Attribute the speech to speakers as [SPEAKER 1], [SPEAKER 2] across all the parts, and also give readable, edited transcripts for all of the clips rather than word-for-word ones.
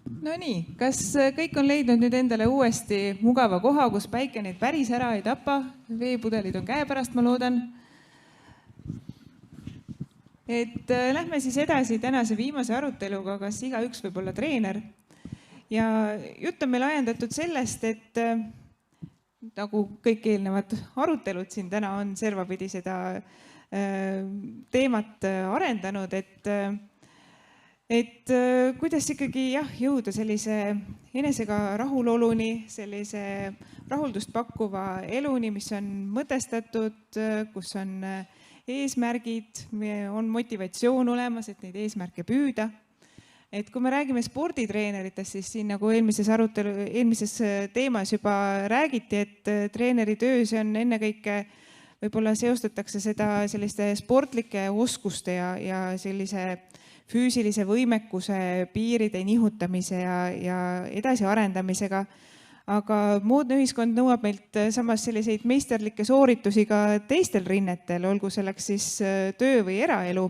[SPEAKER 1] No nii, kas kõik on leidnud nüüd endale uuesti mugava koha, kus päike neid päris ära ei tapa? Veepudelid on käepärast, ma loodan. Et lähme siis edasi tänase viimase aruteluga, kas igaüks võib olla treener. Ja jutt on meil ajendatud sellest, et nagu kõik eelnevad arutelud siin täna on servapidi seda teemat arendanud, et kuidas ikkagi jõuda sellise enesega rahuloluni, sellise rahuldust pakkuva eluni, mis on mõtestatud, kus on eesmärgid, on motivatsioon olemas, et neid eesmärke püüda. Et kui me räägime sporditreeneritest, siis siin nagu eelmises teemas juba räägiti, et treeneri töös on ennekõike võib-olla seostatakse seda selliste sportlike oskuste ja sellise füüsilise võimekuse piiride nihutamise ja edasiarendamisega. Aga moodne ühiskond nõuab meilt samas selliseid meisterlikke sooritusi ka teistel rinnetel, olgu selleks siis töö või eraelu.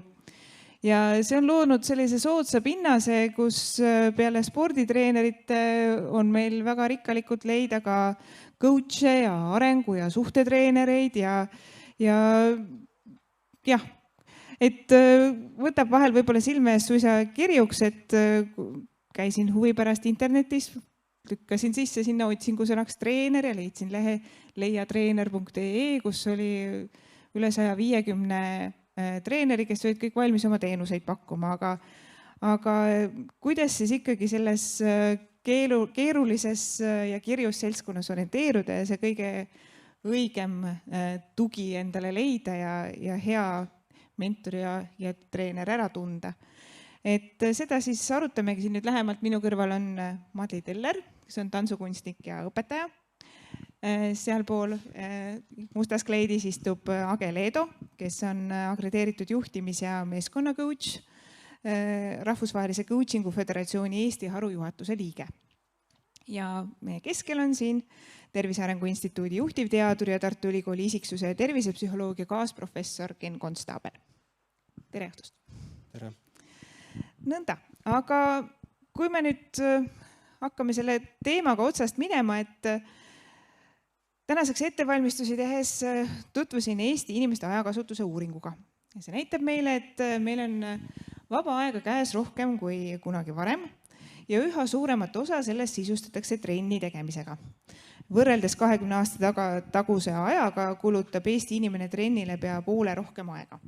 [SPEAKER 1] Ja see on loonud sellise soodsa pinnase, kus peale sporditreenerite on meil väga rikkalikult leida ka coach'e ja arengu- ja suhtetreenereid ja et võtab vahel võib-olla silme eest suisa kirjuks, et käisin huvi pärast internetis, lükkasin sisse sinna otsingusõnaks treener ja leidsin lehe leiatreener.ee, kus oli üle 150 treeneri, kes olid kõik valmis oma teenuseid pakkuma, aga kuidas siis ikkagi selles keerulises ja kirjus seltskonnas orienteeruda ja see kõige õigem tugi endale leida ja hea mentor ja treener ära tunda. Et seda siis arutamegi siin nüüd lähemalt. Minu kõrval on Madli Teller, kes on tantsukunstnik ja õpetaja. Sealpool mustas kleidis istub Age Leedo, kes on akrediteeritud juhtimis- ja meeskonna coach, Rahvusvahelise coachingu föderatsiooni Eesti harujuhatuse liige. Ja meie keskel on siin Tervise Arengu Instituudi juhtivteadur ja Tartu Ülikooli isiksuse ja tervisepsühholoogia kaasprofessor Ken Konstaabel. Tere õhtust!
[SPEAKER 2] Tere!
[SPEAKER 1] Nõnda, aga kui me nüüd hakkame selle teemaga otsast minema, et tänaseks ettevalmistusi tehes tutvusin Eesti inimeste ajakasutuse uuringuga. Ja see näitab meile, et meil on vaba aega käes rohkem kui kunagi varem ja üha suuremat osa sellest sisustatakse trenni tegemisega. Võrreldes 20 aasta taguse ajaga kulutab Eesti inimene trennile pea poole rohkem aega.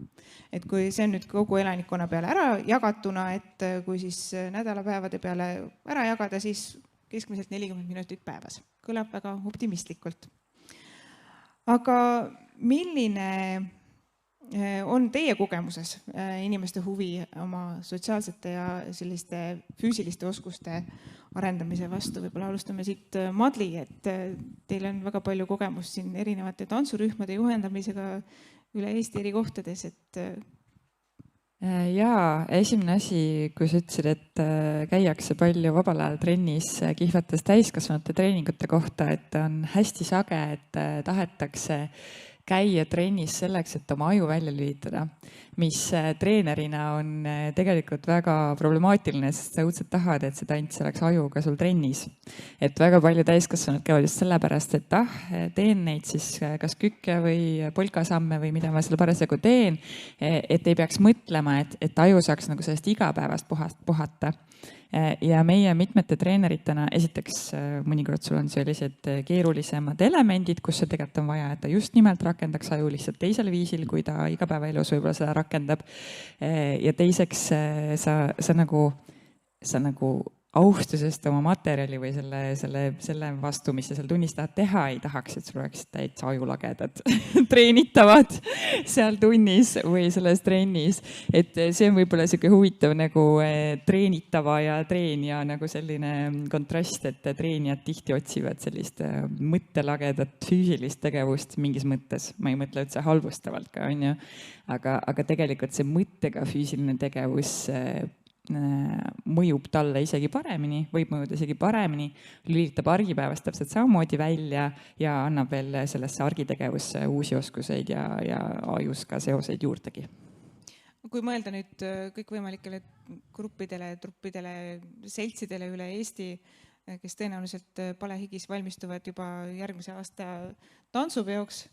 [SPEAKER 1] Et kui see on nüüd kogu elanikkonna peale ära jagatuna, et kui siis nädalapäevade peale ära jagada, siis keskmiselt 40 minutit päevas. Kõlab väga optimistlikult. Aga milline on teie kogemuses inimeste huvi oma sotsiaalsete ja selliste füüsiliste oskuste arendamise vastu? Võib-olla alustame siit Madli, et teil on väga palju kogemust siin erinevate tantsurühmade juhendamisega üle Eesti eri kohtades.
[SPEAKER 3] Jaa, esimene asi, kui sa ütlesid, et käiakse palju vabal ajal trennis kihvates täiskasvanute treeningute kohta, et on hästi sage, et tahetakse käia trennis selleks, et oma aju välja lülitada, mis treenerina on tegelikult väga problemaatiline, sest sa õudselt tahad, et see tants oleks ajuga sul trennis. Et väga palju täiskasvanud käivad just sellepärast, et teen neid siis kas kükke või polkasamme või mida ma selle parasjagu teen, et ei peaks mõtlema, et aju saaks nagu sellest igapäevast puhata. Ja meie mitmete treeneritena, esiteks mõnikord sul on sellised keerulisemad elemendid, kus see tegelikult on vaja, et ta just nimelt rakendaks aju lihtsalt teisel viisil, kui ta igapäevaelus võib-olla seda rakendab. Ja teiseks sa nagu austusest oma materjali või selle vastu, mis sa seal tunnis tahad teha, ei tahaks, et sul oleks täitsa ajulagedad treenitavad seal tunnis või selles trennis. Et see on võib-olla selline huvitav nagu treenitava ja treenija nagu selline kontrast, et treenijad tihti otsivad sellist mõttelagedat füüsilist tegevust mingis mõttes. Ma ei mõtle üldse halvustavalt ka, on ju. Aga tegelikult see mõttega füüsiline tegevus mõjub talle isegi paremini, võib mõjuda isegi paremini, lülitab argipäevast täpselt samamoodi välja ja annab veel sellesse argitegevusse uusi oskuseid ja ajus ka seoseid juurdegi.
[SPEAKER 1] kui mõelda nüüd kõikvõimalikele gruppidele, truppidele, seltsidele üle Eesti, kes tõenäoliselt palehigis valmistuvad juba järgmise aasta tantsupeoks,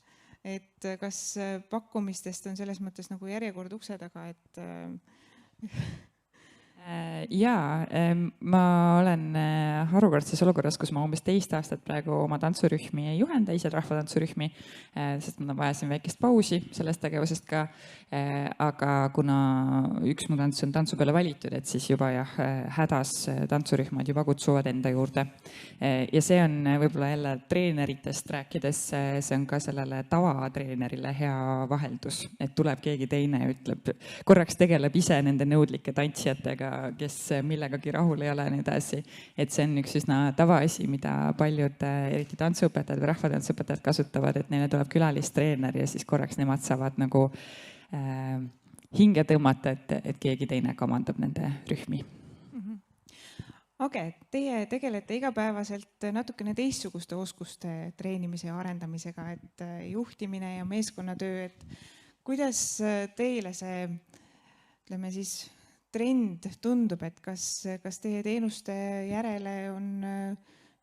[SPEAKER 1] et kas pakkumistest on selles mõttes nagu järjekord ukse taga, et
[SPEAKER 3] Jaa, ma olen harukordses olukorras, kus ma umbes 2 aastat praegu oma tantsurühmi ei juhenda, ise rahvatantsurühmi, sest ma vajasin väikest pausi sellest tegevusest ka. Aga kuna üks mu tants on tantsu peale valitud, et siis juba hädas tantsurühmad juba kutsuvad enda juurde. Ja see on võib-olla jälle treeneritest rääkides, see on ka sellele tavatreenerile hea vaheldus, et tuleb keegi teine ja ütleb, korraks tegeleb ise nende nõudlike tantsijatega, kes millegagi rahul ei ole ja nii edasi. Et see on üks üsna tavaasi, mida paljud, eriti tantsuõpetajad või rahvatantsuõpetajad kasutavad, et neile tuleb külalistreener ja siis korraks nemad saavad nagu hinge tõmmata, et keegi teine kamandab nende rühmi.
[SPEAKER 1] Okei, teie tegelete igapäevaselt natukene teistsuguste oskuste treenimise ja arendamisega, et juhtimine ja meeskonnatöö, et kuidas teile see, ütleme siis, trend tundub, et kas teie teenuste järele on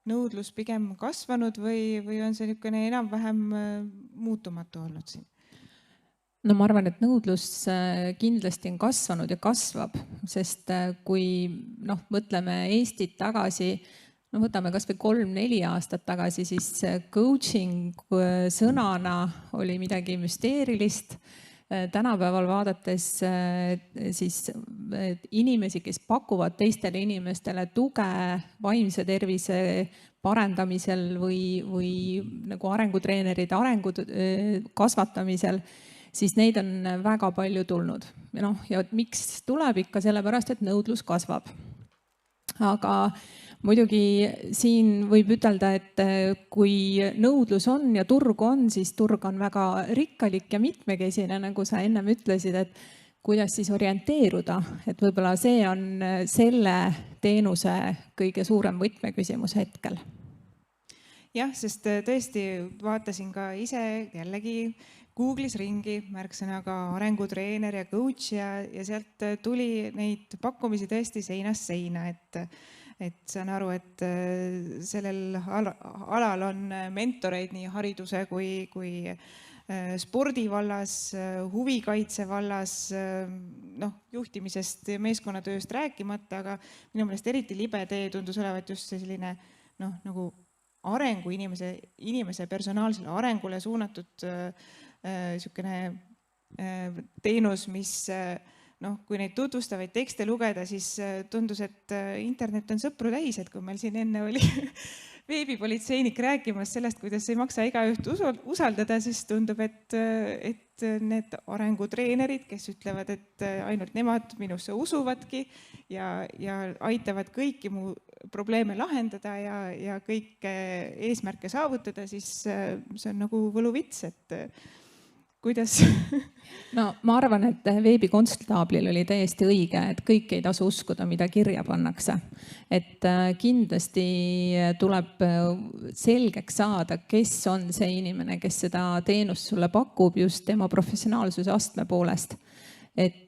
[SPEAKER 1] nõudlus pigem kasvanud või on see niisugune enam-vähem muutumatu olnud siin?
[SPEAKER 2] No ma arvan, et nõudlus kindlasti on kasvanud ja kasvab, sest kui mõtleme Eestit tagasi, võtame kas või 3-4 aastat tagasi, siis coaching sõnana oli midagi müsteerilist. Tänapäeval vaadates siis inimesi, kes pakuvad teistele inimestele tuge vaimse tervise parendamisel või nagu arengutreenerid arengu kasvatamisel, siis neid on väga palju tulnud. Ja miks tuleb ikka sellepärast, et nõudlus kasvab. Aga muidugi siin võib ütelda, et kui nõudlus on ja turg on, siis turg on väga rikkalik ja mitmekesine, nagu sa ennem ütlesid, et kuidas siis orienteeruda, et võib-olla see on selle teenuse kõige suurem võtmeküsimus hetkel.
[SPEAKER 1] Jah, sest tõesti vaatasin ka ise jällegi Google'is ringi märksõnaga arengutreener ja coach ja sealt tuli neid pakkumisi tõesti seinast seina, et saan aru, et sellel alal on mentoreid nii hariduse kui spordi vallas, huvikaitse vallas, juhtimisest ja meeskonnatööst rääkimata, aga minu meelest eriti libe tee tundus olevat just selline nagu arengu inimese personaalsele arengule suunatud niisugune teenus, mis kui neid tutvustavaid tekste lugeda, siis tundus, et internet on sõpru täis, et kui meil siin enne oli veebipolitseinik rääkimas sellest, kuidas ei maksa igaüht usaldada, siis tundub, et need arengutreenerid, kes ütlevad, et ainult nemad minusse usuvadki ja aitavad kõiki mu probleeme lahendada ja kõike eesmärke saavutada, siis see on nagu võluvits, et kuidas?
[SPEAKER 2] No ma arvan, et veebikonstaablil oli täiesti õige, et kõik ei tasu uskuda, mida kirja pannakse. Et kindlasti tuleb selgeks saada, kes on see inimene, kes seda teenust sulle pakub just tema professionaalsuse astme poolest. Et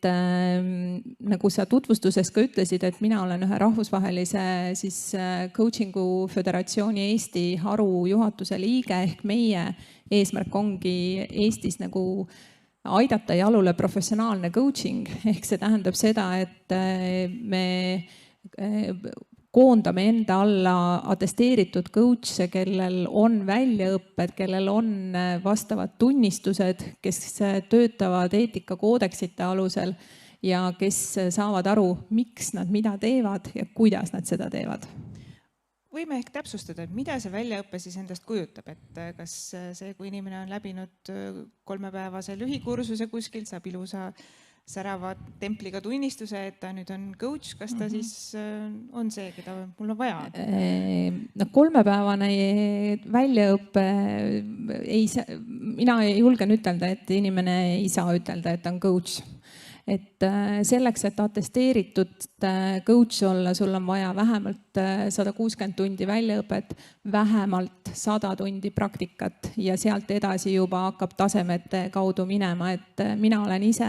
[SPEAKER 2] nagu sa tutvustuses ka ütlesid, et mina olen ühe rahvusvahelise siis coachingu föderatsiooni Eesti haru juhatuse liige ehk meie eesmärk ongi Eestis nagu aidata jalule professionaalne coaching ehk see tähendab seda, et me koondame enda alla atesteeritud coach'e, kellel on väljaõpped, kellel on vastavad tunnistused, kes töötavad eetikakoodeksite alusel ja kes saavad aru, miks nad mida teevad ja kuidas nad seda teevad.
[SPEAKER 1] Võime ehk täpsustada, et mida see väljaõpe siis endast kujutab, et kas see, kui inimene on läbinud 3-päevase lühikursuse kuskil, saab ilusa särava templiga tunnistuse, et ta nüüd on coach, kas ta siis on see, keda mul on vaja?
[SPEAKER 2] 3-päevane väljaõppe, mina julgen ütelda, et inimene ei saa ütelda, et ta on coach. Et selleks, et atesteeritud coach olla, sul on vaja vähemalt 160 tundi väljaõpet, vähemalt 100 tundi praktikat ja sealt edasi juba hakkab tasemete kaudu minema, et mina olen ise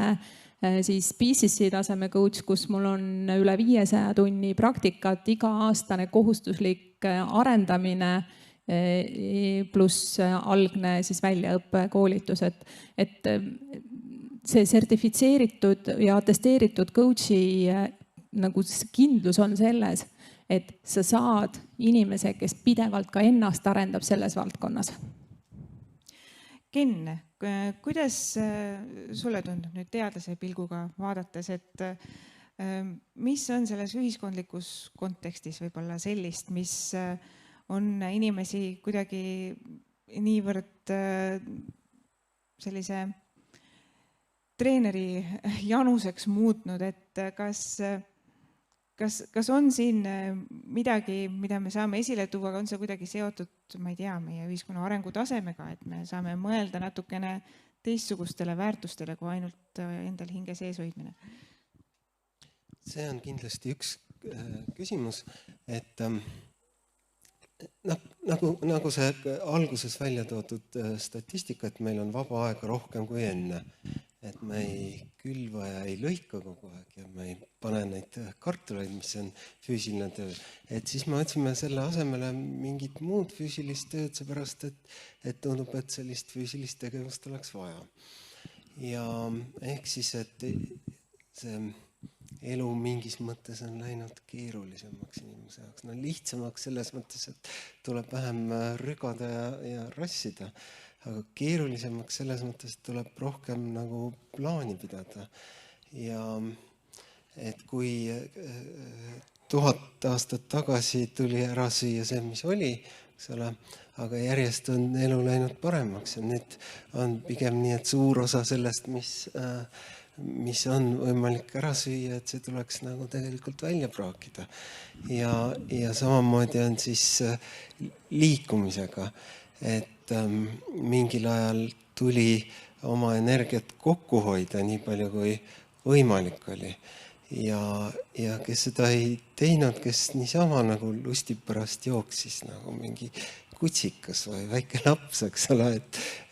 [SPEAKER 2] siis BCC taseme coach, kus mul on üle 500 tunni praktikat, iga-aastane kohustuslik arendamine pluss algne siis väljaõppe koolitus, et see sertifitseeritud ja atesteeritud coach'i nagu kindlus on selles, et sa saad inimese, kes pidevalt ka ennast arendab selles valdkonnas.
[SPEAKER 1] Ken, kuidas sulle tundub nüüd teadlase pilguga vaadates, et mis on selles ühiskondlikus kontekstis võib-olla sellist, mis on inimesi kuidagi niivõrd sellise treeneri januseks muutnud, et kas on siin midagi, mida me saame esile tuua, aga on see kuidagi seotud, ma ei tea, meie ühiskonna arengutasemega, et me saame mõelda natukene teistsugustele väärtustele kui ainult endal hinge sees hoidmine?
[SPEAKER 4] See on kindlasti üks küsimus, et nagu see alguses välja toodud statistika, et meil on vaba aega rohkem kui enne. Et me ei külva ja ei lõika kogu aeg ja me ei pane neid kartuleid, mis on füüsiline töö. Et siis me otsime selle asemele mingit muud füüsilist tööd, seepärast, et tundub, et sellist füüsilist tegevust oleks vaja. Ja ehk siis, et see elu mingis mõttes on läinud keerulisemaks inimese jaoks. No lihtsamaks selles mõttes, et tuleb vähem rügada ja rassida. Aga keerulisemaks selles mõttes, et tuleb rohkem nagu plaani pidada. Ja et kui 1000 aastat tagasi tuli ära süüa see, mis oli, aga järjest on elu läinud paremaks ja nüüd on pigem nii, et suur osa sellest, mis on võimalik ära süüa, et see tuleks nagu tegelikult välja praakida. Ja samamoodi on siis liikumisega, et mingil ajal tuli oma energiat kokku hoida nii palju kui võimalik oli. Ja kes seda ei teinud, kes niisama nagu lusti pärast jooksis nagu mingi kutsikas või väike laps, eks ole,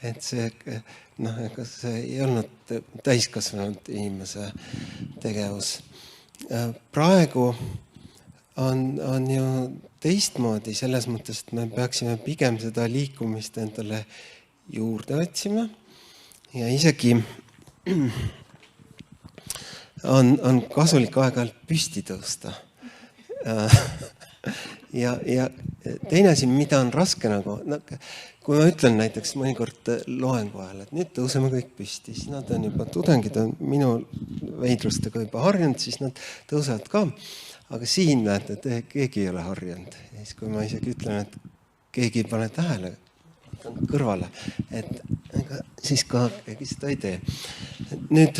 [SPEAKER 4] et see, ega see ei olnud täiskasvanud inimese tegevus. Praegu on ju teistmoodi selles mõttes, et me peaksime pigem seda liikumist endale juurde otsima ja isegi on kasulik aeg-ajalt püsti tõusta. Ja teine asi, mida on raske nagu, kui ma ütlen näiteks mõnikord loengu ajal, et nüüd tõuseme kõik püsti, siis nad on juba, tudengid on minu veidrustega juba harjunud, siis nad tõusevad ka. Aga siin näete, et keegi ei ole harjunud. Ja siis kui ma isegi ütlen, et keegi ei pane tähele kõrvale, et siis ka keegi seda ei tee. Nüüd,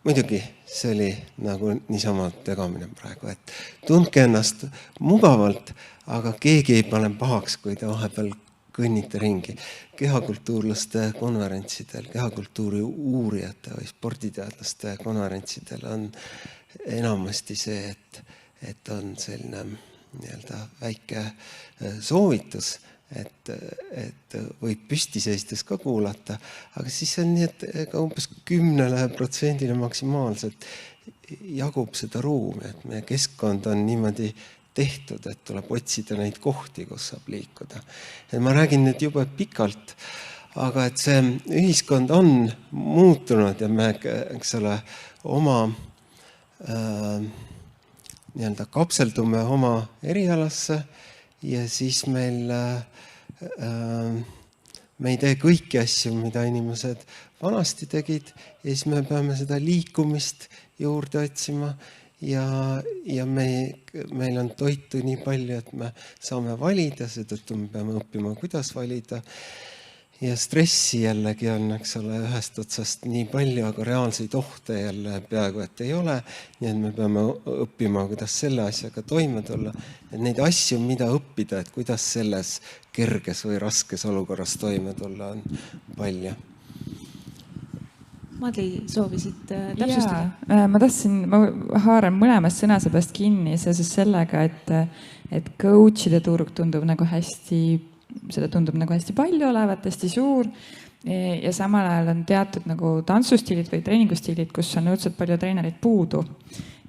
[SPEAKER 4] muidugi see oli nagu niisama tegamine praegu, et tundke ennast mugavalt, aga keegi ei pane pahaks, kui te vahepeal kõnnite ringi. Kehakultuurlaste konverentsidel, kehakultuuri uurijate või sporditeadlaste konverentsidel on enamasti see, et on selline nii-öelda väike soovitus, et võib püsti seistes ka kuulata, aga siis on nii, et umbes 10% maksimaalselt jagub seda ruumi, et meie keskkond on niimoodi tehtud, et tuleb otsida neid kohti, kus saab liikuda. Ja ma räägin nüüd juba pikalt, aga et see ühiskond on muutunud ja me, eks ole, oma nii-öelda kapseldume oma erialasse ja siis meil me ei tee kõiki asju, mida inimesed vanasti tegid ja siis me peame seda liikumist juurde otsima ja meil on toitu nii palju, et me saame valida, seetõttu me peame õppima, kuidas valida. Ja stressi jällegi on, eks ole, ühest otsast nii palju, aga reaalseid ohte jälle peaaegu, et ei ole. Nii et me peame õppima, kuidas selle asjaga toime tulla. Et neid asju, mida õppida, et kuidas selles kerges või raskes olukorras toime tulla, on palju.
[SPEAKER 1] Madli, soovisid täpsustada?
[SPEAKER 3] Ma haaran mõlemast sõnasabast kinni seoses sellega, et coachide turg tundub nagu hästi palju olevat, hästi suur ja samal ajal on teatud nagu tantsustiilid või treeningustiilid, kus on õudselt palju treenereid puudu.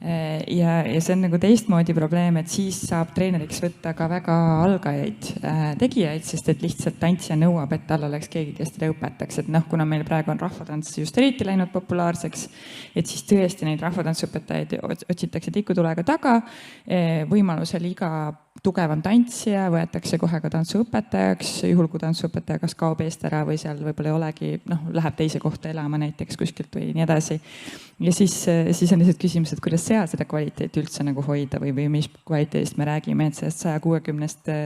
[SPEAKER 3] Ja see on nagu teistmoodi probleem, et siis saab treeneriks võtta ka väga algajaid tegijaid, sest et lihtsalt tantsija nõuab, et tal oleks keegi, kes teda õpetaks. Et kuna meil praegu on rahvatants just eriti läinud populaarseks, et siis tõesti neid rahvatantsuõpetajaid otsitakse tikutulega taga. Võimalusel iga tugevam tantsija võetakse kohe ka tantsuõpetajaks, juhul kui tantsuõpetaja kas kaob eest ära või seal võib-olla ei olegi, läheb teise kohta elama näiteks kuskilt või nii edasi. Ja siis on lihtsalt küsimus, et kuidas seal seda kvaliteeti üldse nagu hoida või mis kvaliteedist me räägime, et sellest 160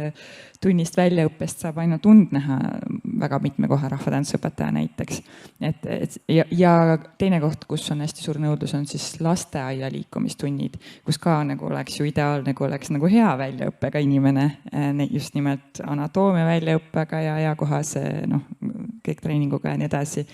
[SPEAKER 3] tunnist väljaõppest saab ainult und näha väga mitme koha rahvatantsuõpetaja näiteks. Ja teine koht, kus on hästi suur nõudlus, on siis lasteaia liikumistunnid, kus ka nagu oleks ju ideaalne, kui oleks nagu hea väljaõppega inimene, just nimelt anatoomia väljaõppega ja eakohase kõik treeninguga ja nii edasi.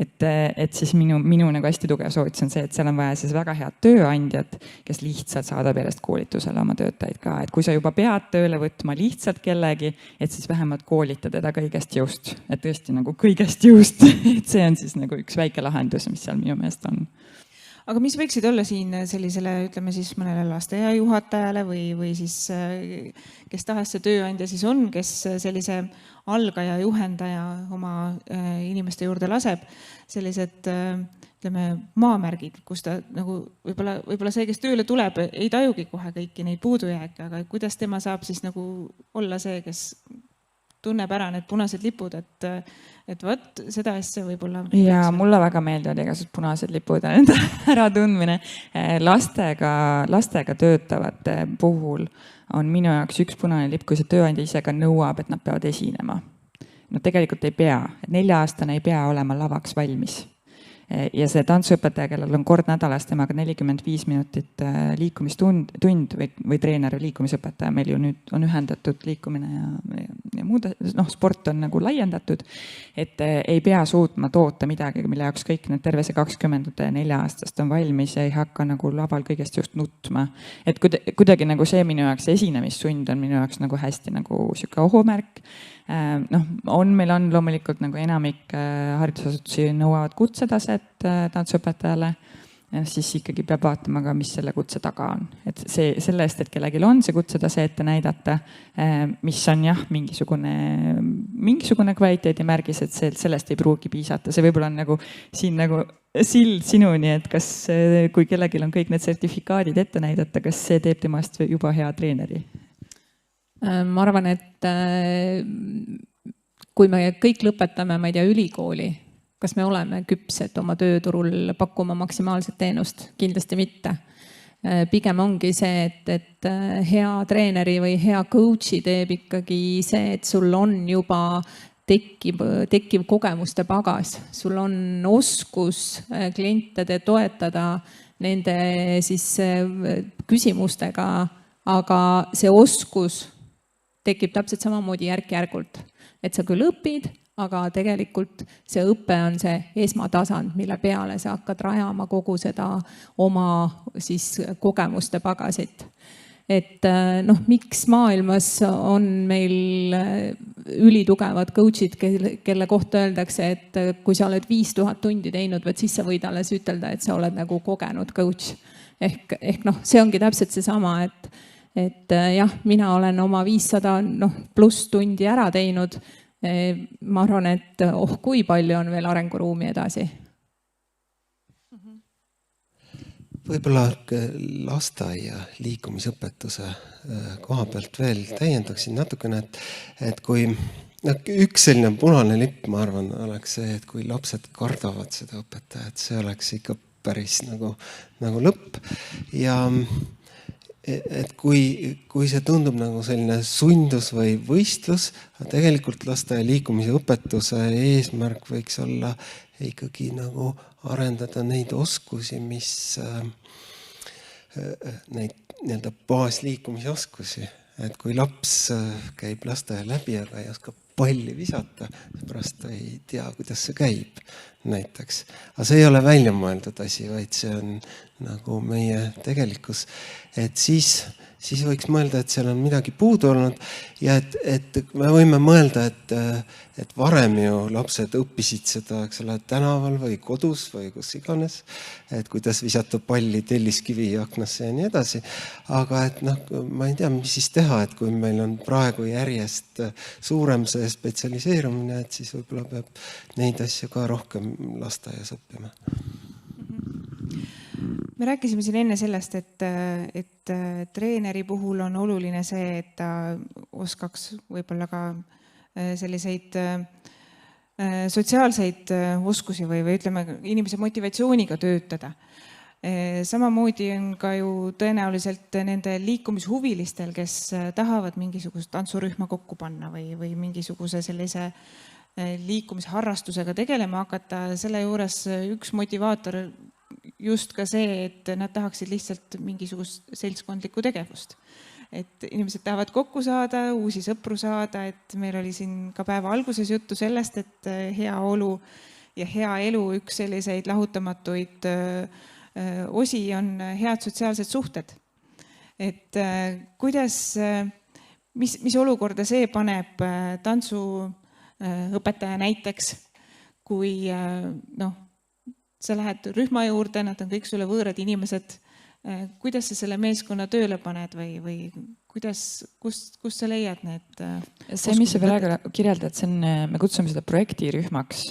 [SPEAKER 3] Et siis minu nagu hästi tugev soovitus on see, et seal on vaja siis väga head tööandjad, kes lihtsalt saadab järjest koolitusele oma töötajaid ka. Et kui sa juba pead tööle võtma lihtsalt kellegi, et siis vähemalt koolita teda kõigest jõust. Et tõesti nagu kõigest jõust. Et see on siis nagu üks väike lahendus, mis seal minu meelest on.
[SPEAKER 1] Aga mis võiksid olla siin sellisele, ütleme siis mõnele lasteaiajuhatajale või siis kes tahes see tööandja siis on, kes sellise algaja juhendaja oma inimeste juurde laseb, sellised ütleme maamärgid, kus ta nagu võib-olla see, kes tööle tuleb, ei tajugi kohe kõiki neid puudujääke, aga kuidas tema saab siis nagu olla see, kes tunneb ära need punased lipud, et vot seda asja võib-olla.
[SPEAKER 3] Ja mulle väga meeldivad igasugused punased lipud ja nende äratundmine. Lastega töötavate puhul on minu jaoks üks punane lipp, kui see tööandja ise ka nõuab, et nad peavad esinema. No tegelikult ei pea, 4-aastane ei pea olema lavaks valmis. Ja see tantsuõpetaja, kellel on kord nädalas temaga 45 minutit liikumistund või treener või liikumisõpetaja, meil ju nüüd on ühendatud liikumine ja muud, sport on nagu laiendatud, et ei pea suutma toota midagi, mille jaoks kõik need terve see 24-aastast on valmis ja ei hakka nagu laval kõigest just nutma. Et kuidagi nagu see minu jaoks esinemissund on minu jaoks nagu hästi nagu siuke ohumärk. Meil on loomulikult nagu enamik haridusasutusi nõuavad kutsetaset tantsuõpetajale, siis ikkagi peab vaatama ka, mis selle kutse taga on. Et selle eest, et kellelgi on see kutsetase ette näidata, mis on jah, mingisugune kvaliteedimärgis, et sellest ei pruugi piisata. See võib-olla on nagu siin nagu sild sinuni, et kas, kui kellelgi on kõik need sertifikaadid ette näidata, kas see teeb temast juba hea treeneri?
[SPEAKER 2] Ma arvan, et kui me kõik lõpetame, ma ei tea, ülikooli, kas me oleme küpsed oma tööturul pakkuma maksimaalset teenust? Kindlasti mitte. Pigem ongi see, et hea treeneri või hea coachi teeb ikkagi see, et sul on juba tekkiv kogemuste pagas. Sul on oskus klientide toetada nende siis küsimustega, aga see oskus tekib täpselt samamoodi järk-järgult. Et sa küll õpid, aga tegelikult see õpe on see esmatasand, mille peale sa hakkad rajama kogu seda oma siis kogemuste pagasit. Et miks maailmas on meil ülitugevad coachid, kelle kohta öeldakse, et kui sa oled 5000 tundi teinud, siis sa võid alles ütelda, et sa oled nagu kogenud coach. Ehk see ongi täpselt seesama, et jah, mina olen oma 500 pluss tundi ära teinud. Ma arvan, et kui palju on veel arenguruumi edasi.
[SPEAKER 4] Võib-olla lasteaia liikumisõpetuse koha pealt veel täiendaksin natukene, et kui üks selline punane lipp, ma arvan, oleks see, et kui lapsed kardavad seda õpetajat, see oleks ikka päris nagu lõpp. Ja et kui see tundub nagu selline sundus või võistlus, tegelikult lasteaia liikumise õpetuse eesmärk võiks olla ikkagi nagu arendada neid oskusi, mis neid nii-öelda baasliikumise oskusi. Et kui laps käib lasteaia läbi, aga ei oska palli visata, pärast ta ei tea, kuidas see käib. näiteks. Aga see ei ole välja mõeldud asi, vaid see on nagu meie tegelikkus. Et siis võiks mõelda, et seal on midagi puudu olnud ja et me võime mõelda, et varem ju lapsed õppisid seda, eks ole, tänaval või kodus või kus iganes, et kuidas visata palli telliskivi aknasse ja nii edasi. Aga et ma ei tea, mis siis teha, et kui meil on praegu järjest suurem see spetsialiseerumine, et siis võib-olla peab neid asju ka rohkem lasteaias õppima.
[SPEAKER 1] Me rääkisime siin enne sellest, et treeneri puhul on oluline see, et ta oskaks võib-olla ka selliseid sotsiaalseid oskusi või ütleme inimese motivatsiooniga töötada. Samamoodi on ka ju tõenäoliselt nende liikumishuvilistel, kes tahavad mingisugust tantsurühma kokku panna või mingisuguse sellise liikumisharrastusega tegelema hakata. Selle juures üks motivaator just ka see, et nad tahaksid lihtsalt mingisugust seltskondlikku tegevust. Et inimesed tahavad kokku saada, uusi sõpru saada, et meil oli siin ka päeva alguses juttu sellest, et heaolu ja hea elu üks selliseid lahutamatuid osi on head sotsiaalsed suhted. Et mis olukorda see paneb tantsuõpetaja näiteks, kui sa lähed rühma juurde, nad on kõik sulle võõrad inimesed. Kuidas sa selle meeskonna tööle paned või kust sa leiad need?
[SPEAKER 3] See, mis sa praegu kirjeldad, me kutsume seda projektirühmaks.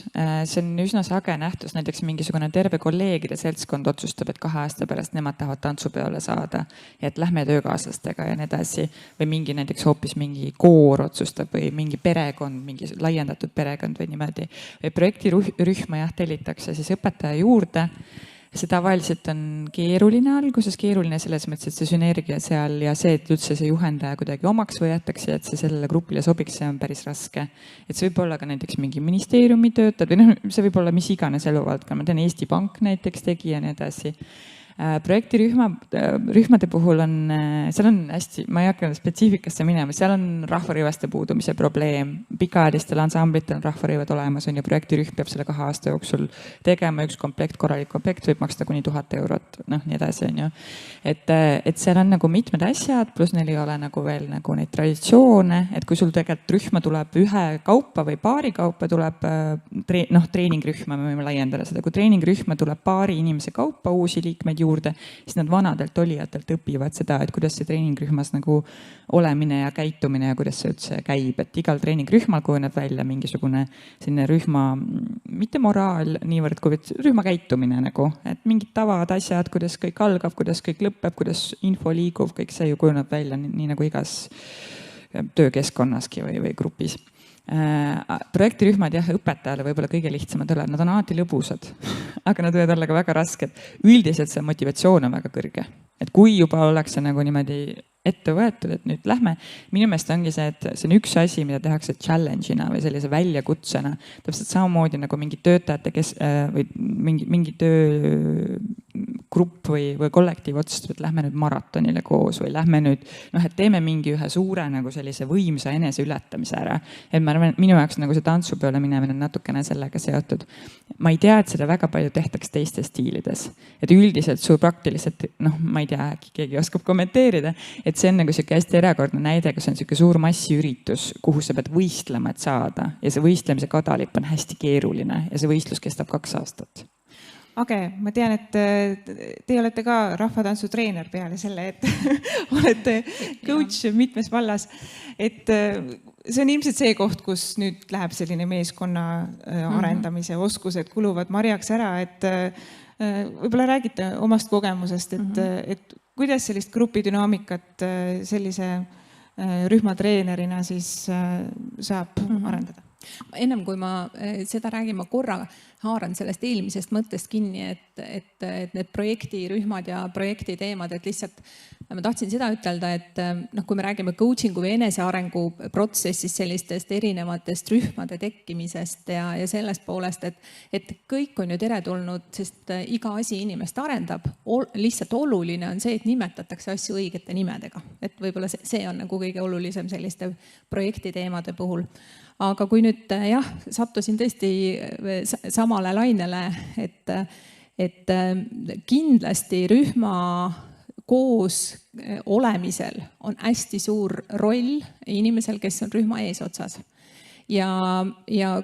[SPEAKER 3] See on üsna sage nähtus, näiteks mingisugune terve kolleegide seltskond otsustab, et 2 aasta pärast nemad tahavad tantsupeole saada, et lähme töökaaslastega ja nii edasi. Või näiteks hoopis mingi koor otsustab või mingi perekond, mingi laiendatud perekond või niimoodi. Või projektirühma tellitakse siis õpetaja juurde. See tavaliselt on keeruline alguses, keeruline selles mõttes, et see sünergia seal ja see, et üldse see juhendaja kuidagi omaks võetakse, et see sellele grupile sobiks, see on päris raske. Et see võib olla ka näiteks mingi ministeeriumi töötajad või see võib olla mis iganes eluvaldkonna. Ma tean, Eesti Pank näiteks tegi ja nii edasi. Projektirühmade puhul seal on hästi, ma ei hakka spetsiifikasse minema, seal on rahvarõivaste puudumise probleem. Pikaajalistel ansamblitel on rahvarõivad olemas, on ju projektirühm peab selle 2 aasta jooksul tegema, üks korralik komplekt võib maksta kuni 1000 eurot, nii edasi, on ju. Et seal on nagu mitmed asjad, pluss neil ei ole nagu veel nagu neid traditsioone, et kui sul tegelikult rühma tuleb ühe kaupa või paari kaupa tuleb treeningrühma, me võime laiendada seda, kui treeningrühma tuleb paari inimese kaupa uusi liikmeid juurde, siis nad vanadelt olijatelt õpivad seda, et kuidas see treeningrühmas nagu olemine ja käitumine ja kuidas see üldse käib, et igal treeningrühmal kujuneb välja mingisugune selline rühma, mitte moraal niivõrd, kui rühma käitumine nagu, et mingid tavad asjad, kuidas kõik algab, kuidas kõik lõpeb, kuidas info liigub, kõik see ju kujuneb välja nii nagu igas töökeskkonnaski või grupis. Projektirühmad õpetajale võib-olla kõige lihtsamad ole, nad on alati lõbusad, aga nad võivad olla ka väga rasked. Üldiselt see motivatsioon on väga kõrge, et kui juba ollakse nagu niimoodi ette võetud, et nüüd lähme, minu meelest ongi see, et see on üks asi, mida tehakse challenge'ina või sellise väljakutsena, täpselt samamoodi nagu mingi töötajate või mingi töögrupp või kollektiiv otsustab, et lähme nüüd maratonile koos või lähme nüüd, et teeme mingi ühe suure nagu sellise võimsa eneseületamise ära. Et ma arvan, et minu jaoks nagu see tantsupeole minemine on natukene sellega seotud. Ma ei tea, et seda väga palju tehtaks teistes stiilides. Et üldiselt su praktiliselt, ma ei tea, keegi oskab kommenteerida, et see on nagu siuke hästi erakordne näide, kus on siuke suur massiüritus, kuhu sa pead võistlema, et saada. Ja see võistlemise kadalipp on hästi keeruline ja see võistlus kestab 2 aastat.
[SPEAKER 1] Age, ma tean, et te olete ka rahvatantsutreener peale selle, et olete coach mitmes vallas. Et see on ilmselt see koht, kus nüüd läheb selline meeskonna arendamise oskused kuluvad marjaks ära, et võib-olla räägite omast kogemusest, et kuidas sellist grupidünaamikat sellise rühmatreenerina siis saab arendada?
[SPEAKER 2] Ennem kui ma seda räägin, ma korra haaran sellest eelmisest mõttest kinni, et need projektirühmad ja projektiteemad, et lihtsalt ma tahtsin seda ütelda, et kui me räägime coachingu või enesearengu protsessist, sellistest erinevatest rühmade tekkimisest ja sellest poolest, et kõik on ju teretulnud, sest iga asi inimest arendab. Lihtsalt oluline on see, et nimetatakse asju õigete nimedega. Et võib-olla see on nagu kõige olulisem selliste projektiteemade puhul. Aga kui nüüd jah, sattusin tõesti samale lainele, et kindlasti rühma koos olemisel on hästi suur roll inimesel, kes on rühma eesotsas. Ja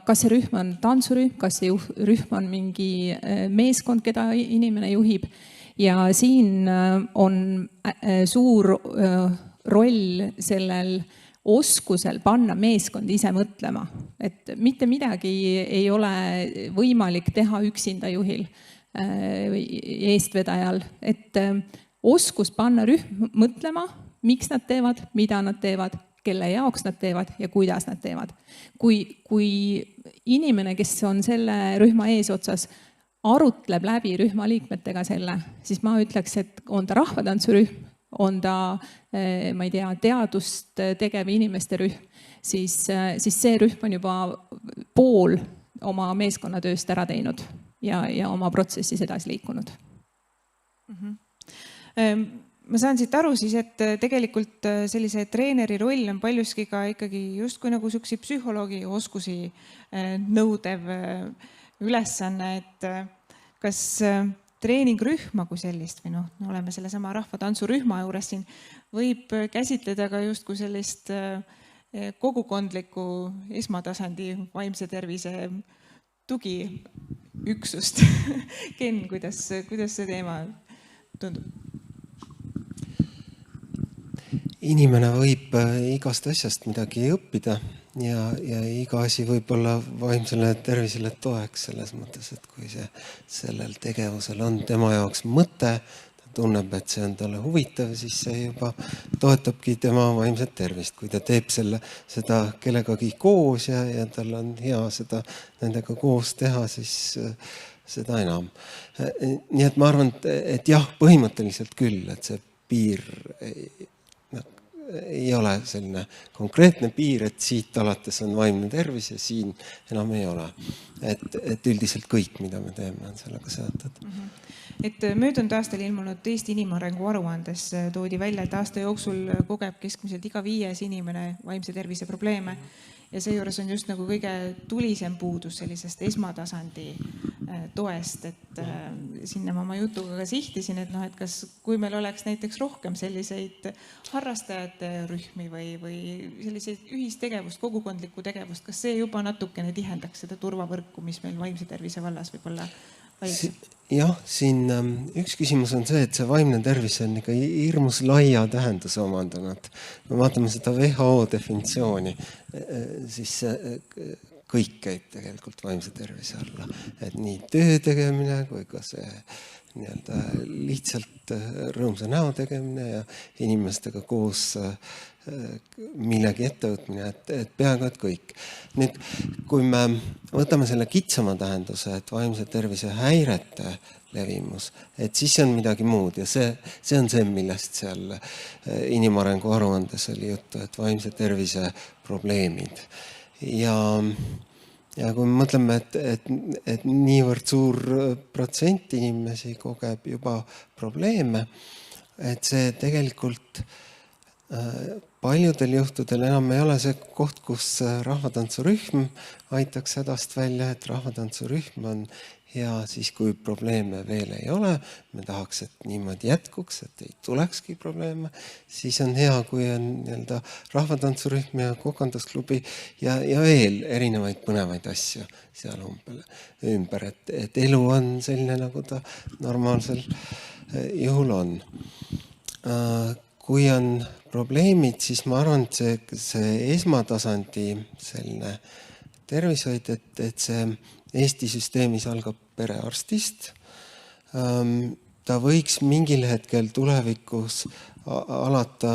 [SPEAKER 2] kas see rühm on tantsurühm, kas see rühm on mingi meeskond, keda inimene juhib. Ja siin on suur roll sellel oskusel panna meeskond ise mõtlema, et mitte midagi ei ole võimalik teha üksinda juhil, eestvedajal, et oskus panna rühm mõtlema, miks nad teevad, mida nad teevad, kelle jaoks nad teevad ja kuidas nad teevad. Kui inimene, kes on selle rühma eesotsas, arutleb läbi rühma liikmetega selle, siis ma ütleks, et on ta rahvatantsurühm, on ta, ma ei tea, teadust tegev inimeste rühm, siis see rühm on juba pool oma meeskonnatööst ära teinud ja oma protsessis edasi liikunud.
[SPEAKER 1] Ma saan siit aru siis, et tegelikult sellise treeneri roll on paljuski ka ikkagi justkui nagu sükse psühholoogi oskusi nõudev ülesanne, et kas treeningrühma kui sellist või oleme sellesama rahvatantsurühma juures siin, võib käsitleda ka justkui sellist kogukondlikku esmatasandi vaimse tervise tugiüksust. Ken, kuidas see teema tundub?
[SPEAKER 4] Inimene võib igast asjast midagi õppida ja iga asi võib olla vaimsele tervisele toeks selles mõttes, et kui sellel tegevusel on tema jaoks mõte, ta tunneb, et see on talle huvitav, siis see juba toetabki tema vaimset tervist. Kui ta teeb seda kellegagi koos ja tal on hea seda nendega koos teha, siis seda enam. Nii et ma arvan, et jah, põhimõtteliselt küll, et see piir ei ole selline konkreetne piir, et siit alates on vaimne tervis ja siin enam ei ole. Et üldiselt kõik, mida me teeme, on sellega seotud.
[SPEAKER 1] Et möödunud aastal ilmunud Eesti inimarengu aruandes toodi välja, et aasta jooksul kogeb keskmiselt iga 5. inimene vaimse tervise probleeme ja seejuures on just nagu kõige tulisem puudus sellisest esmatasandi toest, et sinna ma oma jutuga ka sihtisin, et kas kui meil oleks näiteks rohkem selliseid harrastajate rühmi või selliseid ühistegevust, kogukondlikku tegevust, kas see juba natukene tihendaks seda turvavõrku, mis meil vaimse tervise vallas võib olla valitseb?
[SPEAKER 4] Jah, siin üks küsimus on see, et see vaimne tervis on ikka hirmus laia tähenduse omandanud. Me vaatame seda WHO definitsiooni, siis kõik käib tegelikult vaimse tervise alla. Et nii töö tegemine kui ka see lihtsalt rõõmsa näo tegemine ja inimestega koos millegi ettevõtmine, et peaaegu et kõik. Nüüd, kui me võtame selle kitsama tähenduse, et vaimse tervise häirete levimus, et siis see on midagi muud ja see on see, millest seal inimarengu aruandes oli juttu, et vaimse tervise probleemid. Ja kui me mõtleme, et niivõrd suur protsent inimesi kogeb juba probleeme, et see tegelikult paljudel juhtudel enam ei ole see koht, kus rahvatantsurühm aitaks hädast välja, et rahvatantsurühm on hea siis, kui probleeme veel ei ole. Me tahaks, et niimoodi jätkuks, et ei tulekski probleeme. Siis on hea, kui on rahvatantsurühm ja kokandusklubi ja veel erinevaid põnevaid asju seal ümber. Et elu on selline, nagu ta normaalsel juhul on. Kui on probleemid, siis ma arvan, et see esmatasandi selline tervishoid, et see Eesti süsteemis algab perearstist. Ta võiks mingil hetkel tulevikus alata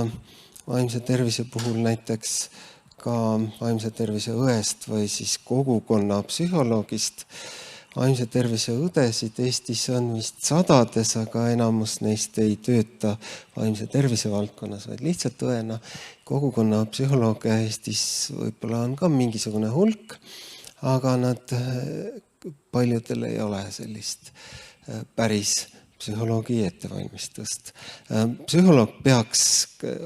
[SPEAKER 4] vaimse tervise puhul näiteks ka vaimse tervise õest või siis kogukonna psühholoogist. Vaimse tervise õdesid Eestis on vist sadades, aga enamus neist ei tööta vaimse tervise valdkonnas, vaid lihtsalt õena. Kogukonna psühholooge Eestis võib-olla on ka mingisugune hulk, aga nad paljudel ei ole sellist päris psühholoogi ettevalmistust. Psühholoog peaks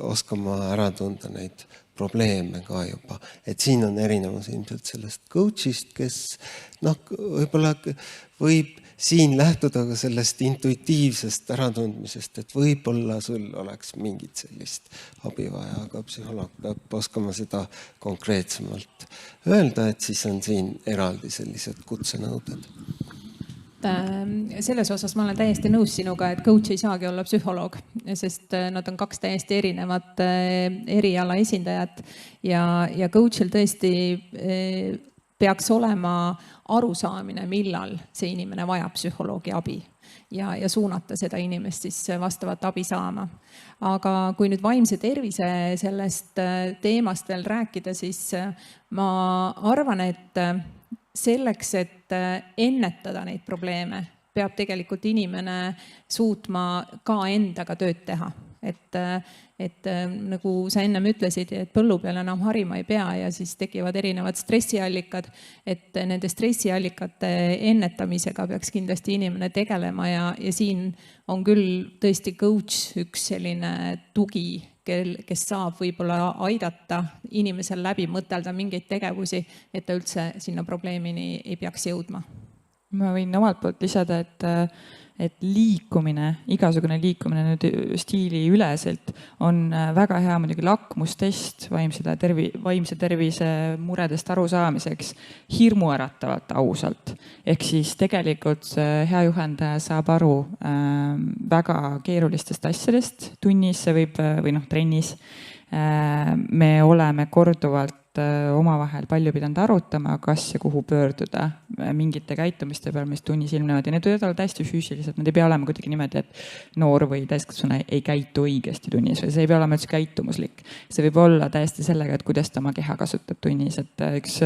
[SPEAKER 4] oskama ära tunda neid probleeme ka juba. Et siin on erinevus ilmselt sellest coach'ist, kes võib-olla võib siin lähtuda ka sellest intuitiivsest äratundmisest, et võib-olla sul oleks mingit sellist abi vaja, aga psühholoog peab oskama seda konkreetsemalt öelda, et siis on siin eraldi sellised kutsenõuded.
[SPEAKER 2] Selles osas ma olen täiesti nõus sinuga, et coach ei saagi olla psühholoog, sest nad on kaks täiesti erinevat eriala esindajat ja coach'il tõesti peaks olema arusaamine, millal see inimene vajab psühholoogi abi ja suunata seda inimest siis vastavat abi saama. Aga kui nüüd vaimse tervise sellest teemast veel rääkida, siis ma arvan, et selleks, et ennetada neid probleeme, peab tegelikult inimene suutma ka endaga tööd teha. Et nagu sa ennem ütlesid, et põllu peal enam harima ei pea ja siis tekivad erinevad stressiallikad, et nende stressiallikate ennetamisega peaks kindlasti inimene tegelema ja siin on küll tõesti coach üks selline tugi, kes saab võib-olla aidata inimesel läbi mõtelda mingeid tegevusi, et ta üldse sinna probleemini ei peaks jõudma.
[SPEAKER 3] Ma võin omalt poolt lisada, et liikumine, igasugune liikumine nüüd stiili üleselt on väga hea muidugi lakmustest vaimse tervise muredest arusaamiseks hirmuäratavalt ausalt. Ehk siis tegelikult hea juhendaja saab aru väga keerulistest asjadest tunnis või trennis. Me oleme korduvalt omavahel palju pidanud arutama, kas ja kuhu pöörduda mingite käitumiste peal, mis tunnis ilmnevad ja need võivad olla täiesti füüsilised, need ei pea olema kuidagi niimoodi, et noor või täiskasvanu ei käitu õigesti tunnis või see ei pea olema üldse käitumuslik. See võib olla täiesti sellega, et kuidas ta oma keha kasutab tunnis, et üks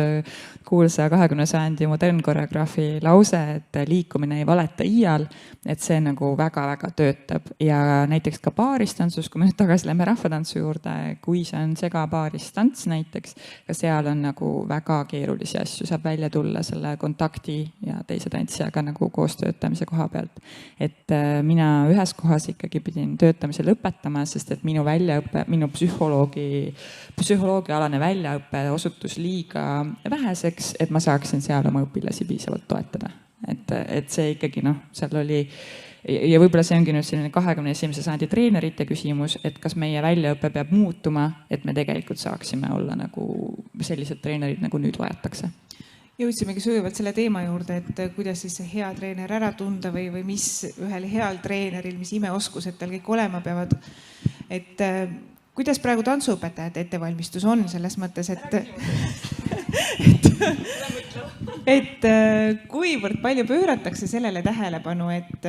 [SPEAKER 3] kuulsa 20. sajandi modernkoreograafi lause, et liikumine ei valeta iial, et see nagu väga-väga töötab ja näiteks ka paaristantsus, kui me nüüd tagasi lähme rahvatantsu juurde, kui see on segapaaristants näiteks, ka seal on nagu väga keerulisi asju, saab välja tulla selle kontakti ja teise tantsijaga nagu koostöötamise koha pealt. Et mina ühes kohas ikkagi pidin töötamise lõpetama, sest et minu väljaõppe, minu psühholoogiaalane väljaõppe osutus liiga väheseks, et ma saaksin seal oma õpilasi piisavalt toetada. Et see ikkagi seal oli ja võib-olla see ongi nüüd selline 21. sajandi treenerite küsimus, et kas meie väljaõpe peab muutuma, et me tegelikult saaksime olla nagu sellised treenerid, nagu nüüd vajatakse.
[SPEAKER 1] Jõudsimegi sujuvalt selle teema juurde, et kuidas siis see hea treener ära tunda või mis ühel heal treeneril, mis imeoskused tal kõik olema peavad. Et kuidas praegu tantsuõpetajate ettevalmistus on selles mõttes, et kuivõrd palju pööratakse sellele tähelepanu, et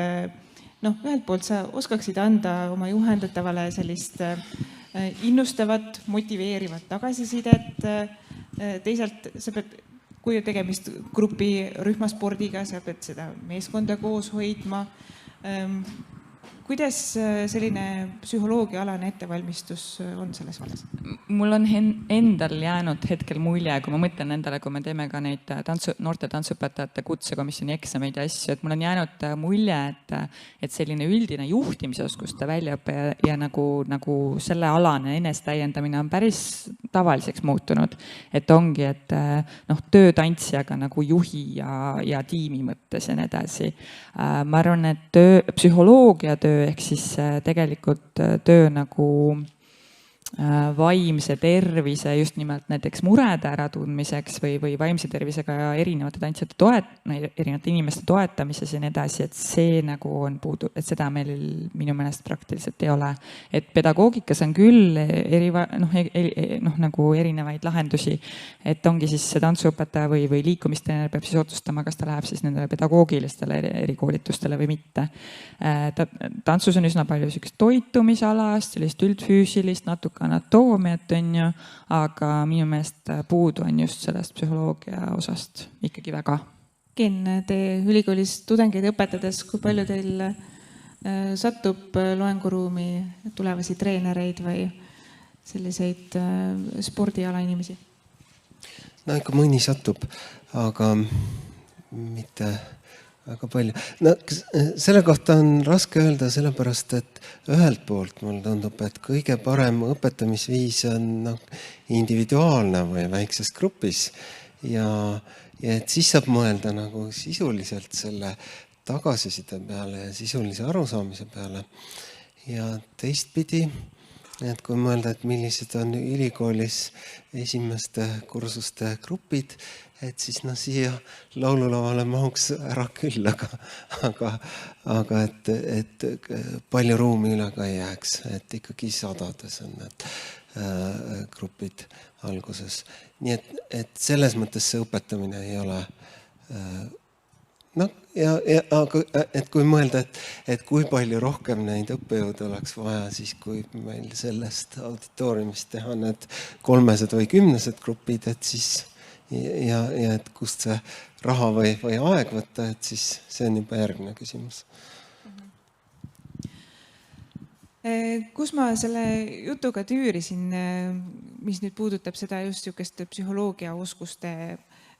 [SPEAKER 1] ühelt poolt sa oskaksid anda oma juhendatavale sellist innustavat, motiveerivat tagasisidet. Teisalt sa pead, kui on tegemist grupi rühmaspordiga, sa pead seda meeskonda koos hoidma. Kuidas selline psühholoogiaalane ettevalmistus on selles vallas?
[SPEAKER 3] Mul on endal jäänud hetkel mulje, kui ma mõtlen endale, kui me teeme ka neid noorte tantsuõpetajate kutsekomisjoni eksameid ja asju, et mul on jäänud mulje, et selline üldine juhtimisoskuste väljaõpe ja nagu selle alane enestäiendamine on päris tavaliseks muutunud. Et ongi, et töö tantsijaga nagu juhi ja tiimi mõttes ja nii edasi. Ma arvan, et psühholoogia töö ehk siis tegelikult töö nagu vaimse tervise just nimelt näiteks murede äratundmiseks või vaimse tervisega erinevate tantsijate erinevate inimeste toetamises ja nii edasi, et see nagu on puudu, et seda meil minu meelest praktiliselt ei ole. Et pedagoogikas on küll nagu erinevaid lahendusi, et ongi siis see tantsuõpetaja või liikumisteener peab siis otsustama, kas ta läheb siis nendele pedagoogilistele erikoolitustele või mitte. Tantsus on üsna palju sellist toitumisalast, sellist üldfüüsilist, natuke anatoomiat on ju, aga minu meelest puudu on just sellest psühholoogia osast ikkagi väga.
[SPEAKER 1] Ken, te ülikoolis tudengeid õpetades, kui palju teil satub loenguruumi tulevasi treenereid või selliseid spordiala inimesi?
[SPEAKER 4] Ikka mõni satub, aga mitte väga palju. No, selle kohta on raske öelda, sellepärast et ühelt poolt mulle tundub, et kõige parem õpetamisviis on individuaalne või väikses grupis ja et siis saab mõelda nagu sisuliselt selle tagasiside peale ja sisulise arusaamise peale. Ja teistpidi, et kui mõelda, et millised on ülikoolis esimeste kursuste grupid, et siis siia laululavale mahuks ära küll, aga et palju ruumi üle ka ei jääks, et ikkagi sadades on need grupid alguses. Nii et selles mõttes see õpetamine ei ole aga et kui mõelda, et kui palju rohkem neid õppejõude oleks vaja, siis kui meil sellest auditooriumist teha need 300 või 10 grupid, et siis ja et kust see raha või aeg võtta, et siis see on juba järgmine küsimus.
[SPEAKER 1] Kus ma selle jutuga tüürisin, mis nüüd puudutab seda just niisugust psühholoogiaoskuste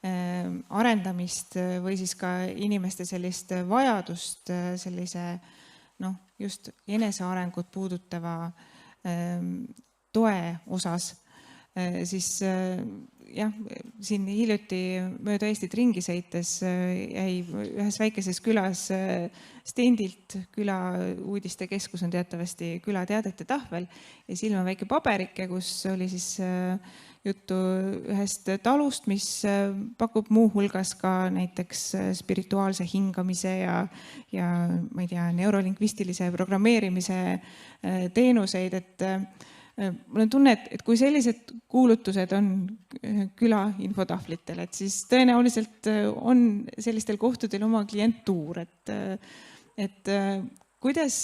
[SPEAKER 1] arendamist või siis ka inimeste sellist vajadust sellise just enesearengut puudutava toe osas, siis jah, siin hiljuti mööda Eestit ringi sõites jäi ühes väikeses külas stendilt, küla uudistekeskus on teatavasti külateadete tahvel ja silma väike paberike, kus oli siis juttu ühest talust, mis pakub muuhulgas ka näiteks spirituaalse hingamise ja ma ei tea, neurolingvistilise programmeerimise teenuseid, et mul on tunne, et kui sellised kuulutused on küla infotahvlitel, et siis tõenäoliselt on sellistel kohtadel oma klientuur, et kuidas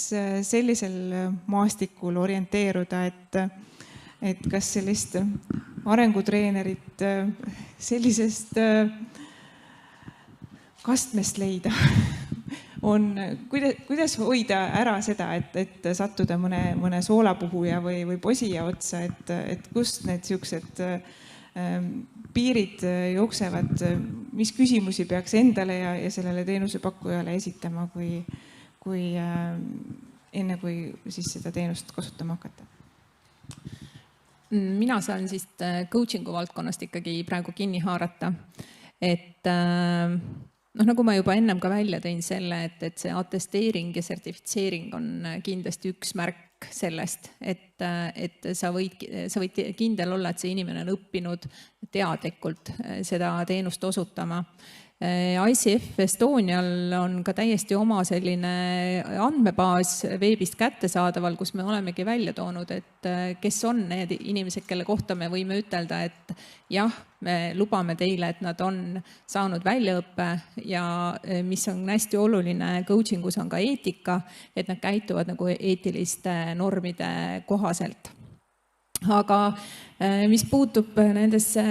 [SPEAKER 1] sellisel maastikul orienteeruda, et kas sellist arengutreenerit sellisest kastmest leida on, kuidas hoida ära seda, et sattuda mõne soolapuhuja või posija otsa, et kust need siuksed piirid jooksevad, mis küsimusi peaks endale ja sellele teenusepakkujale esitama, kui enne kui siis seda teenust kasutama hakata?
[SPEAKER 2] Mina saan siis coachingu valdkonnast ikkagi praegu kinni haarata, et nagu ma juba ennem ka välja tõin selle, et see atesteering ja sertifitseering on kindlasti üks märk sellest, et sa võid kindel olla, et see inimene on õppinud teadlikult seda teenust osutama. ICF Estonial on ka täiesti oma selline andmebaas veebist kättesaadaval, kus me olemegi välja toonud, et kes on need inimesed, kelle kohta me võime ütelda, et jah, me lubame teile, et nad on saanud väljaõppe ja mis on hästi oluline coachingus on ka eetika, et nad käituvad nagu eetiliste normide kohaselt. Aga mis puutub nendesse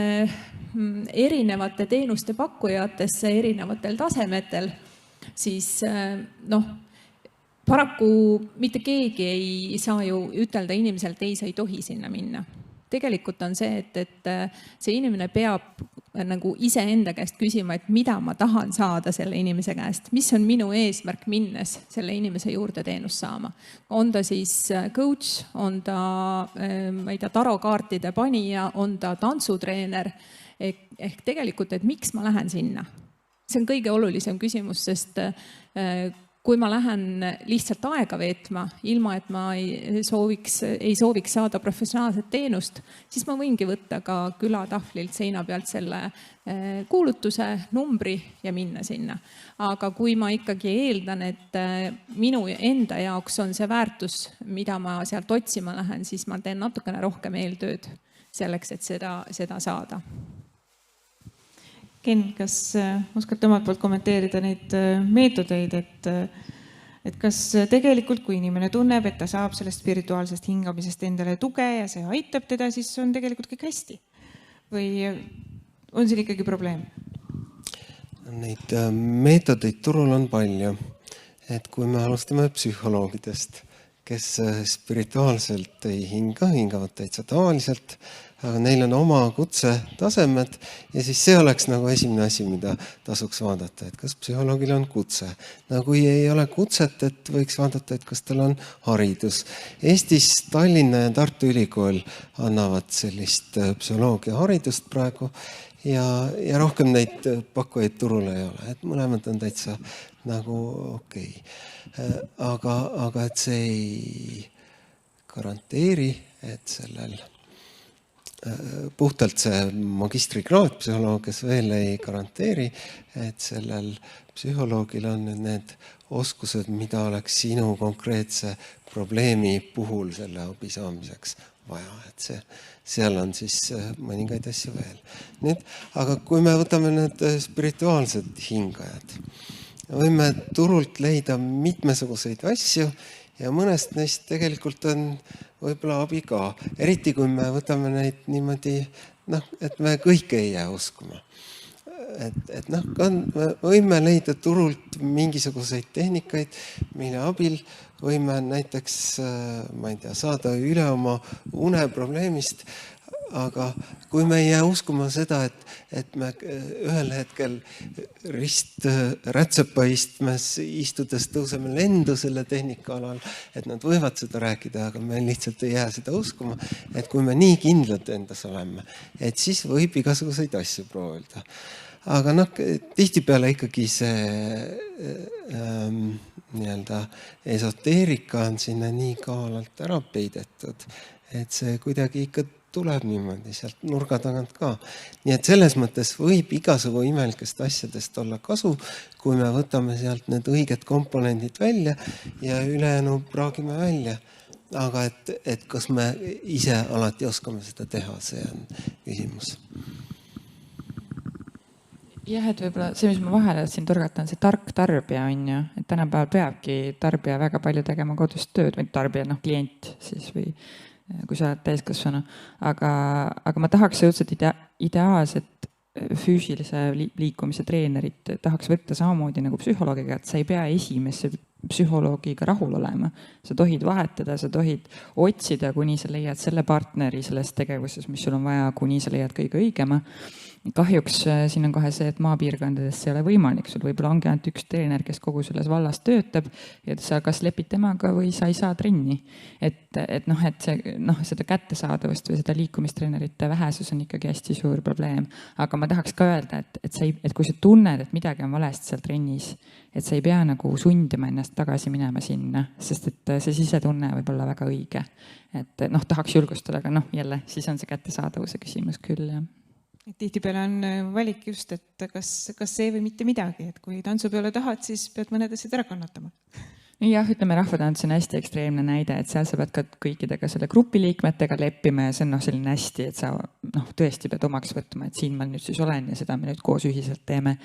[SPEAKER 2] erinevate teenuste pakkujatesse erinevatel tasemetel, siis paraku mitte keegi ei saa ju ütelda inimeselt, ei, sa ei tohi sinna minna. Tegelikult on see, et see inimene peab nagu iseenda käest küsima, et mida ma tahan saada selle inimese käest, mis on minu eesmärk minnes selle inimese juurde teenust saama. On ta siis coach, on ta, ma ei tea, tarokaartide panija, on ta tantsutreener, ehk tegelikult, et miks ma lähen sinna. See on kõige olulisem küsimus, sest kui ma lähen lihtsalt aega veetma, ilma et ma ei sooviks saada professionaalset teenust, siis ma võingi võtta ka külatahvlilt seina pealt selle kuulutuse, numbri ja minna sinna. Aga kui ma ikkagi eeldan, et minu enda jaoks on see väärtus, mida ma sealt otsima lähen, siis ma teen natukene rohkem eeltööd selleks, et seda saada.
[SPEAKER 1] Ken, kas oskate omalt poolt kommenteerida neid meetodeid, et kas tegelikult, kui inimene tunneb, et ta saab sellest spirituaalsest hingamisest endale tuge ja see aitab teda, siis on tegelikult kõik hästi? Või on siin ikkagi probleem?
[SPEAKER 4] Neid meetodeid turul on palju. Et kui me alustame psühholoogidest, kes spirituaalselt ei hinga, hingavad täitsa tavaliselt, aga neil on oma kutsetasemed ja siis see oleks nagu esimene asi, mida tasuks vaadata, et kas psühholoogil on kutse. No kui ei ole kutset, et võiks vaadata, et kas tal on haridus. Eestis Tallinna ja Tartu Ülikool annavad sellist psühholoogia haridust praegu ja rohkem neid pakkujaid turul ei ole, et mõlemad on täitsa nagu okei. Aga et see ei garanteeri, et sellel puhtalt see magistrikraad psühholoogias veel ei garanteeri, et sellel psühholoogil on need oskused, mida oleks sinu konkreetse probleemi puhul selle abi saamiseks vaja, et seal on siis mõningaid asju veel. Nüüd, aga kui me võtame need spirituaalsed hingajad, võime turult leida mitmesuguseid asju ja mõnest neist tegelikult on võib-olla abi ka. Eriti kui me võtame neid niimoodi, et me kõike ei jää uskuma. Me võime leida turult mingisuguseid tehnikaid, mille abil võime näiteks, ma ei tea, saada üle oma uneprobleemist, aga kui me ei jää uskuma seda, et me ühel hetkel rätsepaistmes istudes tõuseme lendu selle tehnika alal, et nad võivad seda rääkida, aga me lihtsalt ei jää seda uskuma, et kui me nii kindlad endas oleme, et siis võib igasuguseid asju proovida. Aga tihtipeale ikkagi see nii-öelda esoteerika on sinna nii kaalalt ära peidetud, et see kuidagi ikka tuleb niimoodi sealt nurga tagant ka. Nii et selles mõttes võib igasugu imelikest asjadest olla kasu, kui me võtame sealt need õiged komponendid välja ja ülejäänu praagime välja. Aga et kas me ise alati oskame seda teha, see on küsimus.
[SPEAKER 3] Jah, et võib-olla see, mis ma vahele siin turgatan, see tark tarbija on ju, et tänapäeval peabki tarbija väga palju tegema kodust tööd või tarbija, klient siis või kui sa oled täiskasvanu, aga ma tahaks õudselt ideaalset füüsilise liikumise treenerit tahaks võtta samamoodi nagu psühholoogiga, et sa ei pea esimesse psühholoogiga rahul olema. Sa tohid vahetada, sa tohid otsida, kuni sa leiad selle partneri selles tegevuses, mis sul on vaja, kuni sa leiad kõige õigema. Kahjuks siin on kohe see, et maapiirkondades see ei ole võimalik. Sul võib-olla ongi ainult üks treener, kes kogu selles vallas töötab ja sa kas lepid temaga või sa ei saa trenni. Et seda kättesaadavust või seda liikumistreenerite vähesus on ikkagi hästi suur probleem. Aga ma tahaks ka öelda, et kui sa tunned, et midagi on valesti seal trennis, et sa ei pea nagu sundima ennast tagasi minema sinna, sest et see sisetunne võib olla väga õige. Et tahaks julgustada, aga jälle, siis on see kättesaadavuse küsimus küll, jah.
[SPEAKER 1] Tihtipeale on valik just, et kas see või mitte midagi, et kui tantsu peale tahad, siis pead mõned asjad ära kannatama.
[SPEAKER 3] Jah, ütleme, rahvatants on hästi ekstreemne näide, et seal sa pead ka kõikidega selle grupiliikmetega leppima ja see on selline hästi, et sa tõesti pead omaks võtma, et siin ma nüüd siis olen ja seda me nüüd koos ühiselt teeme.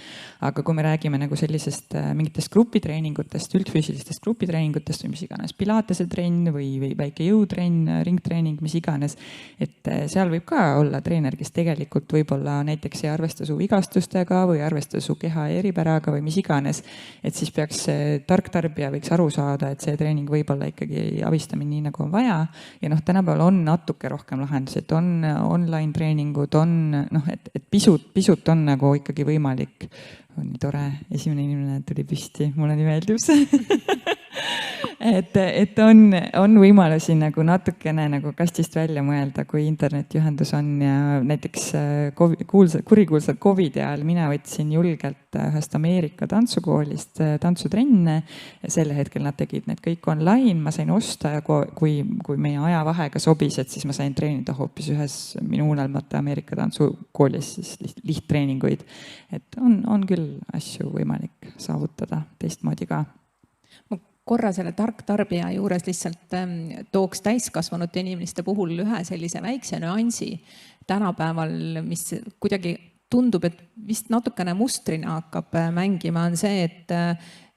[SPEAKER 3] Aga kui me räägime nagu sellisest mingitest grupitreeningutest, üldfüüsilistest grupitreeningutest või mis iganes, pilatese trenn või väike jõutrenn, ringtreening, mis iganes, et seal võib ka olla treener, kes tegelikult võib-olla näiteks ei arvesta su vigastustega või arvesta su keha eripäraga või mis iganes, et siis peaks tark tarbija võiks aru saada, et see treening võib-olla ikkagi abistamine nii nagu on vaja ja tänapäeval on natuke rohkem lahendusi, et on online treeningud, et pisut on nagu ikkagi võimalik. On nii tore, esimene inimene tuli püsti, mulle nii meeldib see. et on võimalusi nagu natukene nagu kastist välja mõelda, kui internetiühendus on ja näiteks kurikuulsal COVID-i ajal mina võtsin julgelt ühest Ameerika tantsukoolist tantsutrenne. Sel hetkel nad tegid need kõik online, ma sain osta ja kui meie ajavahega sobis, et siis ma sain treenida hoopis ühes minu unelmate Ameerika tantsukoolis siis lihttreeninguid. Et on küll asju võimalik saavutada teistmoodi ka.
[SPEAKER 2] Ma korra selle tark tarbija juures lihtsalt tooks täiskasvanute inimeste puhul ühe sellise väikse nüansi tänapäeval, mis kuidagi tundub, et vist natukene mustrina hakkab mängima, on see,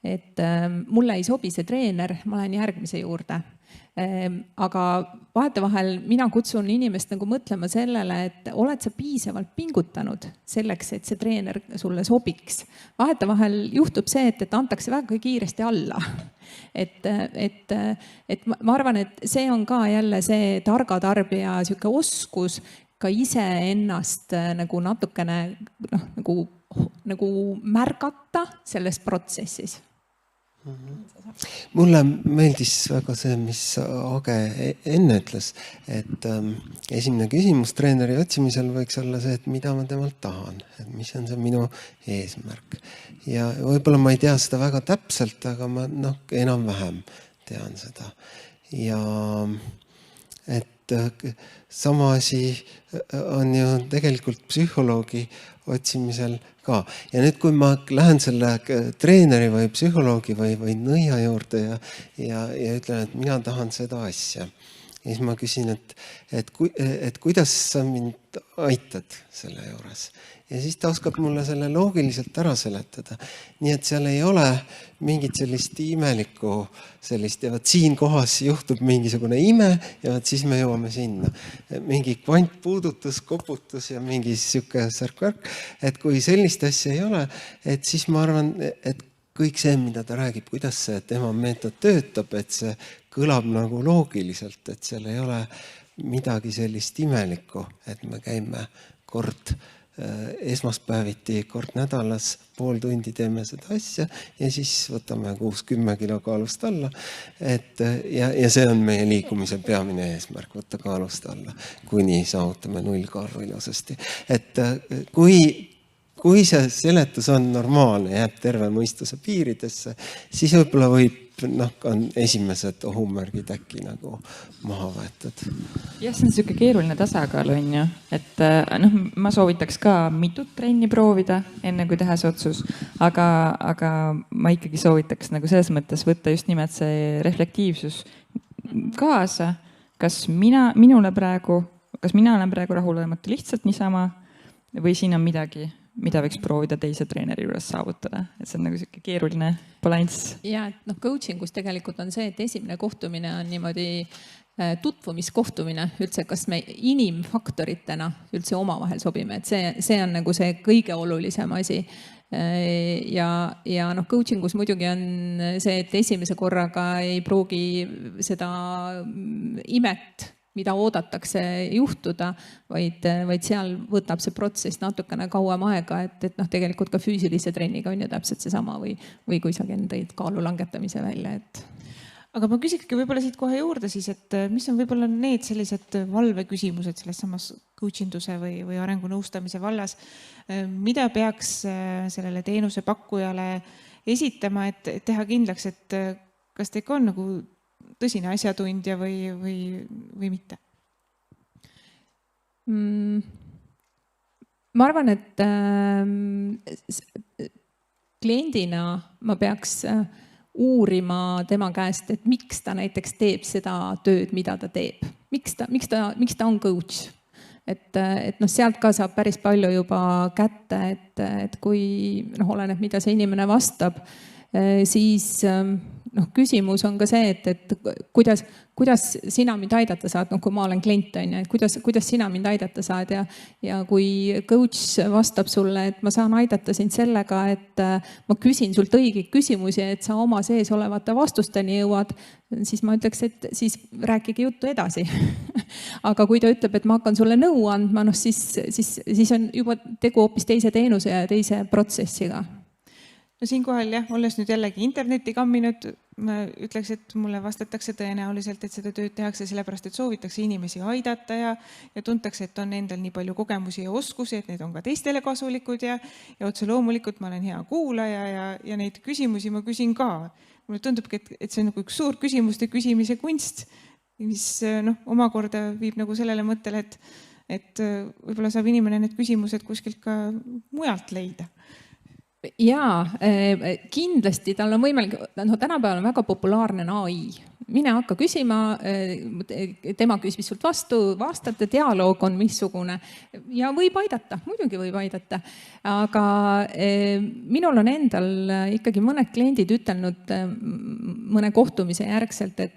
[SPEAKER 2] et mulle ei sobi see treener, ma lähen järgmise juurde. Aga vahetevahel mina kutsun inimest nagu mõtlema sellele, et oled sa piisavalt pingutanud selleks, et see treener sulle sobiks. Vahetevahel juhtub see, et antakse väga kiiresti alla. Et ma arvan, et see on ka jälle see targa tarbija oskus ka iseennast nagu natukene nagu märgata selles protsessis.
[SPEAKER 4] Mulle meeldis väga see, mis Age enne ütles, et esimene küsimus treeneri otsimisel võiks olla see, et mida ma temalt tahan, et mis on see minu eesmärk. Ja võib-olla ma ei tea seda väga täpselt, aga ma enam-vähem tean seda. Ja et sama asi on ju tegelikult psühholoogi otsimisel ka. Ja nüüd, kui ma lähen selle treeneri või psühholoogi või nõia juurde ja ütlen, et mina tahan seda asja, ja siis ma küsin, et kuidas sa mind aitad selle juures. Ja siis ta oskab mulle selle loogiliselt ära seletada. Nii et seal ei ole mingit sellist imelikku sellist, ja siin kohas juhtub mingisugune ime ja siis me jõuame sinna. Mingi kvantpuudutus, koputus ja mingi siuke särk-värk. Et kui sellist asja ei ole, et siis ma arvan, et kõik see, mida ta räägib, kuidas see tema meetod töötab, et see kõlab nagu loogiliselt, et seal ei ole midagi sellist imelikku, et me käime kord esmaspäeviti, kord nädalas, pool tundi teeme seda asja ja siis võtame 6-10 kilo kaalust alla. Ja see on meie liikumise peamine eesmärk, võtta kaalust alla, kuni saavutame 0 kaalu ilusasti. Et kui see seletus on normaalne, jääb terve mõistuse piiridesse, siis võib-olla võib on esimesed ohumärgid äkki nagu maha võetud.
[SPEAKER 3] Jah, see on niisugune keeruline tasakaal, on ju. Et ma soovitaks ka mitut trenni proovida, enne kui teha see otsus, aga ma ikkagi soovitaks nagu selles mõttes võtta just nimelt see reflektiivsus kaasa, kas mina olen praegu rahulolematu lihtsalt niisama või siin on midagi, mida võiks proovida teise treeneri juures saavutada. Et see on nagu selline keeruline balanss.
[SPEAKER 2] Ja, et coachingus tegelikult on see, et esimene kohtumine on niimoodi tutvumiskohtumine üldse, kas me inimfaktoritena üldse omavahel sobime. Et see on nagu see kõige olulisem asi. Ja coachingus muidugi on see, et esimese korraga ei pruugi seda imet, mida oodatakse juhtuda, vaid seal võtab see protsess natukene kauem aega, et tegelikult ka füüsilise trenniga on ju täpselt seesama või kui sa tõid kaalu langetamise välja, et.
[SPEAKER 1] Aga ma küsikski võib-olla siit kohe juurde siis, et mis on võib-olla need sellised valveküsimused selles samas coachinduse või arengunõustamise vallas, mida peaks sellele teenuse pakkujale esitama, et teha kindlaks, et kas ta ikka on nagu tõsine asjatundja või mitte?
[SPEAKER 2] Ma arvan, et kliendina ma peaks uurima tema käest, et miks ta näiteks teeb seda tööd, mida ta teeb. Miks ta on coach? Et sealt ka saab päris palju juba kätte, et kui oleneb, mida see inimene vastab, siis küsimus on ka see, et kuidas sina mind aidata saad, kui ma olen klient, on ju, et kuidas sina mind aidata saad ja kui coach vastab sulle, et ma saan aidata sind sellega, et ma küsin sult õigeid küsimusi, et sa oma sees olevate vastusteni jõuad, siis ma ütleks, et siis rääkige juttu edasi. Aga kui ta ütleb, et ma hakkan sulle nõu andma, siis on juba tegu hoopis teise teenuse ja teise protsessiga.
[SPEAKER 1] No siinkohal jah, olles nüüd jällegi interneti kamminud, ma ütleks, et mulle vastatakse tõenäoliselt, et seda tööd tehakse sellepärast, et soovitakse inimesi aidata ja tuntakse, et on endal nii palju kogemusi ja oskusi, et need on ka teistele kasulikud ja otse loomulikult ma olen hea kuulaja ja neid küsimusi ma küsin ka. Mulle tundubki, et see on nagu üks suur küsimuste küsimise kunst, mis omakorda viib nagu sellele mõttele, et võib-olla saab inimene need küsimused kuskilt ka mujalt leida.
[SPEAKER 2] Jaa, kindlasti tal on võimalik, tänapäeval on väga populaarne AI. Mine hakka küsima, tema küsis sult vastu, vastate, dialoog on missugune ja võib aidata, muidugi võib aidata. Aga minul on endal ikkagi mõned kliendid ütelnud mõne kohtumise järgselt, et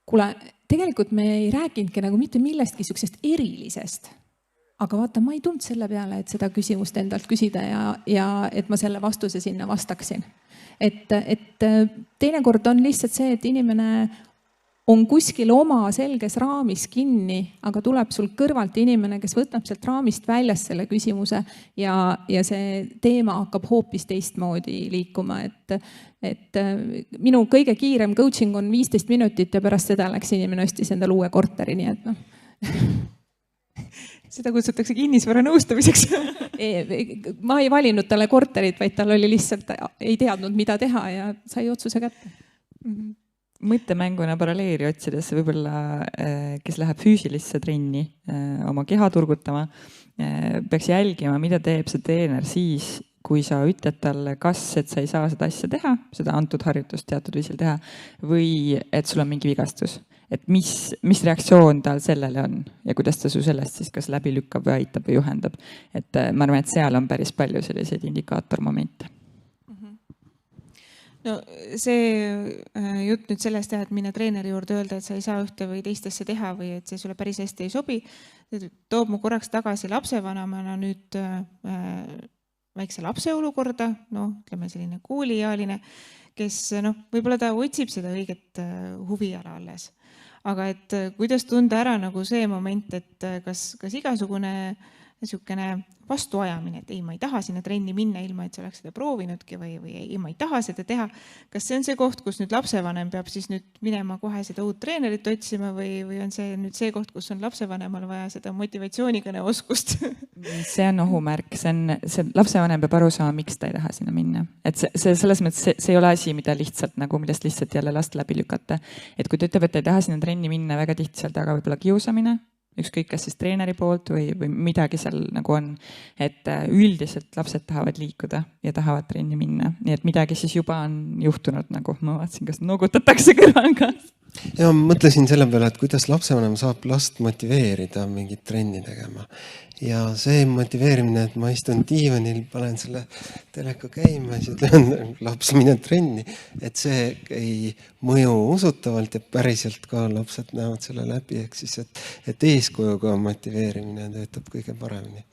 [SPEAKER 2] kuule, tegelikult me ei rääkinudki nagu mitte millestki sellisest erilisest. Aga vaata, ma ei tulnud selle peale, et seda küsimust endalt küsida ja et ma selle vastuse sinna vastaksin. Et teinekord on lihtsalt see, et inimene on kuskil oma selges raamis kinni, aga tuleb sul kõrvalt inimene, kes võtab sealt raamist väljas selle küsimuse ja see teema hakkab hoopis teistmoodi liikuma. Et minu kõige kiirem coaching on 15 minutit ja pärast seda läks inimene ostis endale uue korteri, nii et noh.
[SPEAKER 1] Seda kutsutakse kinnisvara nõustamiseks.
[SPEAKER 2] Ma ei valinud talle korterit, vaid tal oli lihtsalt, ei teadnud, mida teha ja sai otsuse kätte.
[SPEAKER 3] Mõttemänguna paralleeli otsides võib-olla, kes läheb füüsilisse trenni oma keha turgutama, peaks jälgima, mida teeb see treener siis, kui sa ütled talle, kas et sa ei saa seda asja teha, seda antud harjutust teatud viisil teha, või et sul on mingi vigastus. Et mis reaktsioon tal sellele on ja kuidas ta su sellest siis kas läbi lükkab või aitab või juhendab. Et ma arvan, et seal on päris palju selliseid indikaatormomente.
[SPEAKER 1] No see jutt nüüd sellest, et minna treeneri juurde öelda, et sa ei saa ühte või teistesse teha või et see sulle päris hästi ei sobi, toob mu korraks tagasi lapsevanemana nüüd väikse lapse olukorda, ütleme selline kooliealine, kes võib-olla ta otsib seda õiget huviala alles. Aga et kuidas tunda ära nagu see moment, et kas igasugune niisugune vastuajamine, et ei, ma ei taha sinna trenni minna ilma, et sa oleks seda proovinudki või ei, ma ei taha seda teha. Kas see on see koht, kus nüüd lapsevanem peab siis nüüd minema kohe seda uut treenerit otsima või on see nüüd see koht, kus on lapsevanemal vaja seda motivatsioonikõne oskust?
[SPEAKER 3] See on ohumärk, see lapsevanem peab aru saama, miks ta ei taha sinna minna. Et see selles mõttes, see ei ole asi, millest lihtsalt jälle last läbi lükata. Et kui ta ütleb, et ei taha sinna trenni minna, väga tihti seal taga võib-olla kiusamine, ükskõik kas siis treeneri poolt või midagi seal nagu on, et üldiselt lapsed tahavad liikuda ja tahavad trenni minna. Nii et midagi siis juba on juhtunud, nagu ma vaatasin, kas nogutatakse kõrval ka.
[SPEAKER 4] Ja mõtlesin selle peale, et kuidas lapsevanem saab last motiveerida mingit trenni tegema. Ja see motiveerimine, et ma istun diivanil, panen selle teleka käima ja siis ütlen, laps mine trenni, et see ei mõju usutavalt ja päriselt ka lapsed näevad selle läbi, ehk siis, et eeskujuga motiveerimine töötab kõige paremini.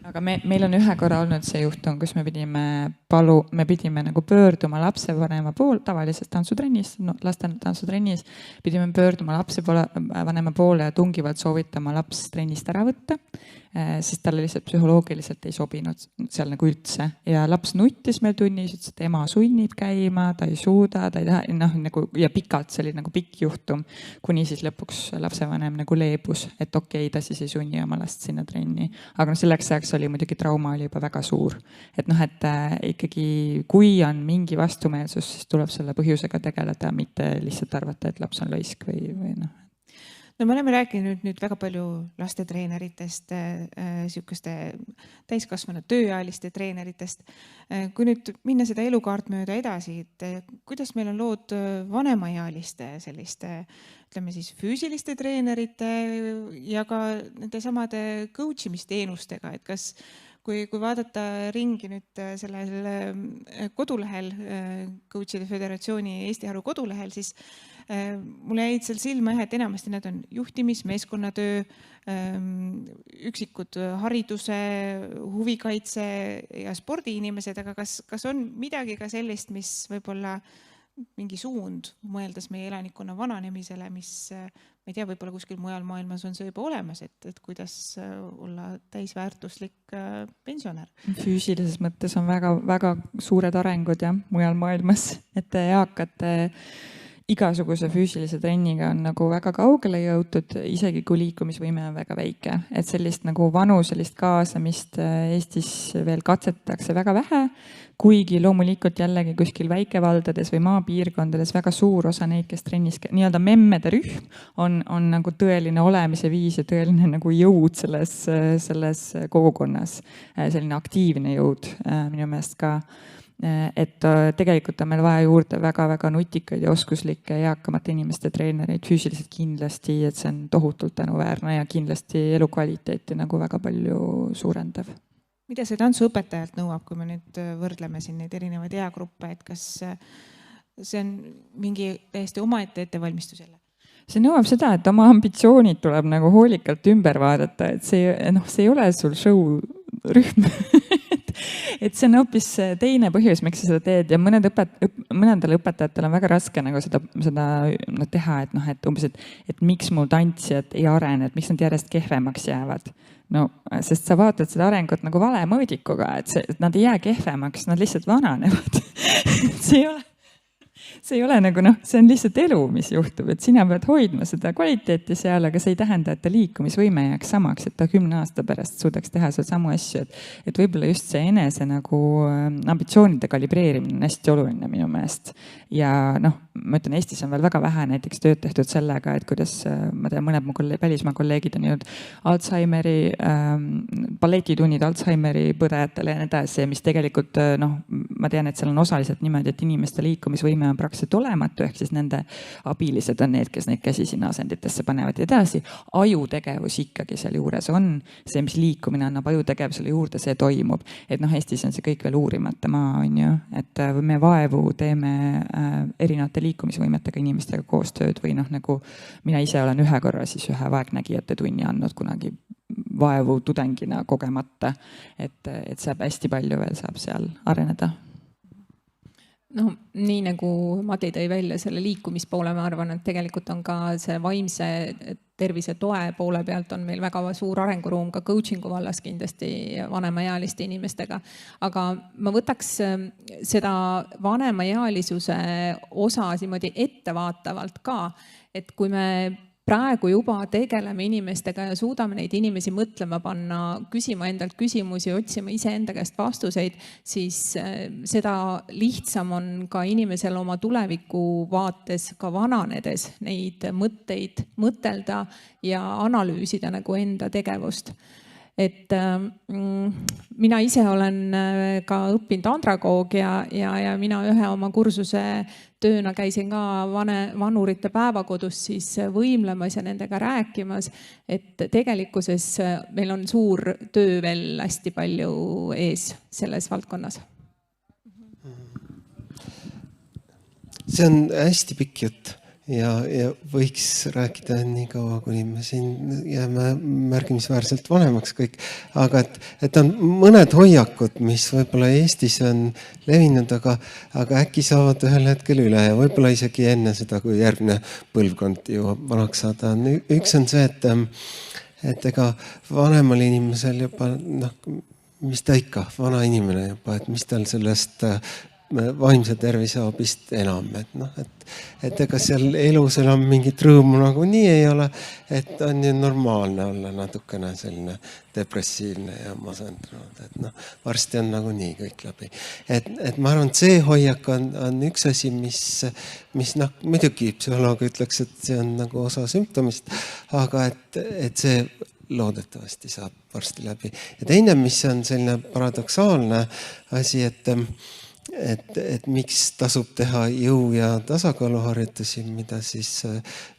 [SPEAKER 3] Aga meil on ühe korra olnud see juhtum, kus me pidime nagu pöörduma lapsevanema pool, tavalises tantsutrennis, lasten tantsutrennis, pidime pöörduma lapsevanema poole ja tungivalt soovitama laps trennist ära võtta, sest talle lihtsalt psühholoogiliselt ei sobinud seal nagu üldse. Ja laps nuttis meil tunnis, ütles, et ema sunnib käima, ta ei suuda, ta ei taha, nagu, ja pikalt, see oli nagu pikk juhtum, kuni siis lõpuks lapsevanem nagu leebus, et okei, ta siis ei sunni oma last sinna trenni. Aga selleks ajaks oli muidugi trauma oli juba väga suur. Et et ikkagi, kui on mingi vastumeelsus, siis tuleb selle põhjusega tegeleda, mitte lihtsalt arvata, et laps on loisk või .
[SPEAKER 1] No me oleme rääkinud nüüd väga palju lastetreeneritest, sihukeste täiskasvanud tööealiste treeneritest. Kui nüüd minna seda elukaart mööda edasi, et kuidas meil on lood vanemaealiste selliste, ütleme siis füüsiliste treenerite ja ka nende samade coachimisteenustega, et kas kui vaadata ringi nüüd sellel kodulehel, Coachide Föderatsiooni Eesti Haru kodulehel, siis mulle jäid seal silma, et enamasti need on juhtimis, meeskonnatöö, üksikud hariduse, huvikaitse ja spordiinimesed, aga kas on midagi ka sellist, mis võib-olla mingi suund, mõeldes meie elanikkonna vananemisele, mis, ma ei tea, võib-olla kuskil mujal maailmas on see juba olemas, et kuidas olla täisväärtuslik pensionär.
[SPEAKER 3] Füüsilises mõttes on väga, väga suured arengud ja mujal maailmas, et eakate igasuguse füüsilise trenniga on nagu väga kaugele jõutud, isegi kui liikumisvõime on väga väike. Et sellist nagu vanuselist kaasamist Eestis veel katsetatakse väga vähe, kuigi loomulikult jällegi kuskil väikevaldades või maapiirkondades väga suur osa neid, kes trennis, nii-öelda memmede rühm on nagu tõeline olemise viis ja tõeline nagu jõud selles kogukonnas. Selline aktiivne jõud minu meelest ka. Et tegelikult on meil vaja juurde väga-väga nutikaid ja oskuslikke eakamate inimeste treenereid füüsiliselt kindlasti, et see on tohutult tänuväärne ja kindlasti elukvaliteeti nagu väga palju suurendav.
[SPEAKER 1] Mida see tantsuõpetajalt nõuab, kui me nüüd võrdleme siin neid erinevaid eagruppe, et kas see on mingi täiesti omaette ettevalmistus jälle?
[SPEAKER 3] See nõuab seda, et oma ambitsioonid tuleb nagu hoolikalt ümber vaadata, et see ei ole sul show rühm et see on hoopis teine põhjus, miks sa seda teed ja mõnedel õpetajatel on väga raske nagu seda teha, et noh, et umbes, et miks mu tantsijad ei arene, et miks nad järjest kehvemaks jäävad. No, sest sa vaatad seda arengut nagu vale mõõdikuga, et nad ei jää kehvemaks, nad lihtsalt vananevad. See ei ole nagu noh, see on lihtsalt elu, mis juhtub, et sina pead hoidma seda kvaliteeti seal, aga see ei tähenda, et ta liikumisvõime jääks samaks, et ta 10 aasta pärast suudaks teha seal samu asju, et võib-olla just see enese nagu ambitsioonide kalibreerimine on hästi oluline minu meelest. Ja noh, ma ütlen, Eestis on veel väga vähe näiteks tööd tehtud sellega, et kuidas, ma tean, mõned mu välismaa kolleegid on jõudnud Alzheimeri, balletitunnid Alzheimeri põdajatele ja nii edasi, mis tegelikult noh, ma tean, et seal on osaliselt niimoodi, et inimeste liikumisvõime on praktiliselt olematu, ehk siis nende abilised on need, kes neid käsi sinna asenditesse panevad ja edasi. Ajutegevus ikkagi seal juures on, see, mis liikumine annab ajutegevusele juurde, see toimub. Et noh, Eestis on see kõik veel uurimata maa, on ju, et me vaevu teeme erinevate liikumisvõimetega inimestega koostööd või noh, nagu mina ise olen ühe korra siis ühe vaegnägijate tunni andnud kunagi vaevu tudengina kogemata, et saab hästi palju veel saab seal areneda.
[SPEAKER 2] No, nii nagu Madi tõi välja selle liikumispoole, ma arvan, et tegelikult on ka see vaimse tervise toe poole pealt on meil väga suur arenguruum ka coachingu vallas kindlasti vanemaealiste inimestega. Aga ma võtaks seda vanemaealisuse osa niimoodi ettevaatavalt ka, et kui me praegu juba tegeleme inimestega ja suudame neid inimesi mõtlema panna, küsima endalt küsimusi, otsima iseenda käest vastuseid, siis seda lihtsam on ka inimesel oma tuleviku vaates ka vananedes neid mõtteid mõtelda ja analüüsida nagu enda tegevust. Et mina ise olen ka õppinud andragoog ja mina ühe oma kursuse tööna käisin ka vanurite päevakodus siis võimlemas ja nendega rääkimas, et tegelikkuses meil on suur töö veel hästi palju ees selles valdkonnas.
[SPEAKER 4] See on hästi pikk jutt. Ja võiks rääkida nii kaua, kuni me siin jääme märkimisväärselt vanemaks kõik. Aga et on mõned hoiakud, mis võib-olla Eestis on levinud, aga äkki saavad ühel hetkel üle ja võib-olla isegi enne seda, kui järgmine põlvkond jõuab vanaks saada. Üks on see, et ega vanemal inimesel juba, mis ta ikka, vana inimene juba, et mis tal sellest vaimse tervise abist enam, et ega seal elus enam mingit rõõmu nagu nii ei ole, et on ju normaalne olla natukene selline depressiivne ja masendunud, et varsti on nagu nii kõik läbi. Et ma arvan, et see hoiak on üks asi, mis muidugi psühholoog ütleks, et see on nagu osa sümptomist, aga et see loodetavasti saab varsti läbi. Ja teine, mis on selline paradoksaalne asi, et miks tasub teha jõu- ja tasakaaluharjutusi, mida siis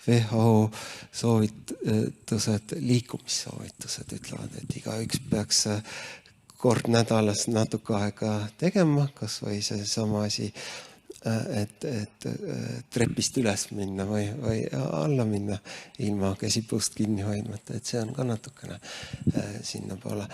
[SPEAKER 4] WHO soovitused, liikumissoovitused ütlevad, et igaüks peaks kord nädalas natuke aega tegema, kas või see sama asi, et trepist üles minna või alla minna ilma käsipuust kinni hoidmata, et see on ka natukene sinna poole.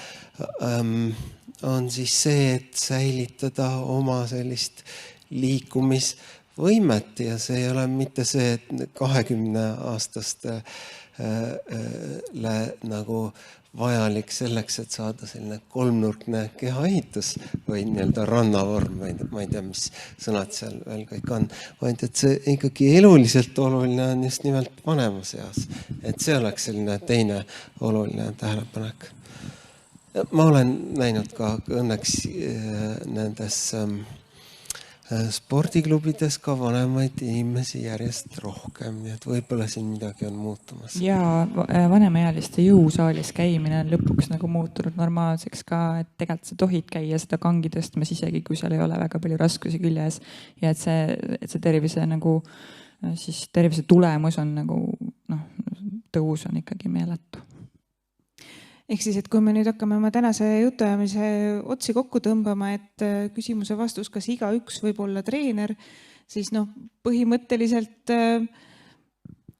[SPEAKER 4] On siis see, et säilitada oma sellist liikumisvõimet ja see ei ole mitte see, et 20-aastastele nagu vajalik selleks, et saada selline kolmnurkne kehaehitus või nii-öelda rannavorm, ma ei tea, mis sõnad seal veel kõik on, vaid et see ikkagi eluliselt oluline on just nimelt vanemas eas. Et see oleks selline teine oluline tähelepanek. Ma olen näinud ka õnneks nendes spordiklubides ka vanemaid inimesi järjest rohkem, nii et võib-olla siin midagi on muutumas.
[SPEAKER 3] Ja vanemaealiste jõusaalis käimine on lõpuks nagu muutunud normaalseks ka, et tegelikult sa tohid käia seda kangi tõstmas isegi, kui seal ei ole väga palju raskusi küljes ja et see tervise nagu siis tervise tulemus on nagu tõus on ikkagi meeletu.
[SPEAKER 1] Ehk siis, et kui me nüüd hakkame oma tänase jutuajamise otsi kokku tõmbama, et küsimuse vastus, kas igaüks võib olla treener, siis põhimõtteliselt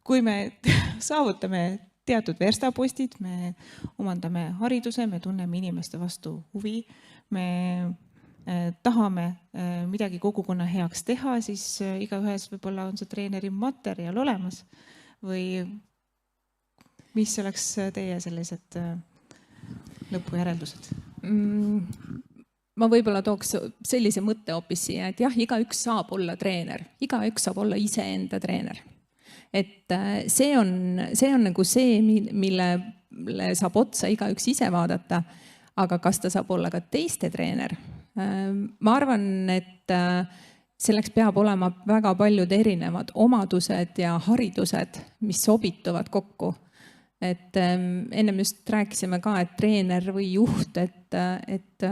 [SPEAKER 1] kui me saavutame teatud verstapostid, me omandame hariduse, me tunneme inimeste vastu huvi, me tahame midagi kogukonna heaks teha, siis igaühes võib-olla on see treeneri materjal olemas või mis oleks teie sellised lõpujäreldused?
[SPEAKER 2] Ma võib-olla tooks sellise mõtte hoopis siia, et jah, igaüks saab olla treener, igaüks saab olla iseenda treener. Et see on nagu see, mille saab otsa igaüks ise vaadata, aga kas ta saab olla ka teiste treener? Ma arvan, et selleks peab olema väga paljud erinevad omadused ja haridused, mis sobituvad kokku. Et ennem just rääkisime ka, et treener või juht, et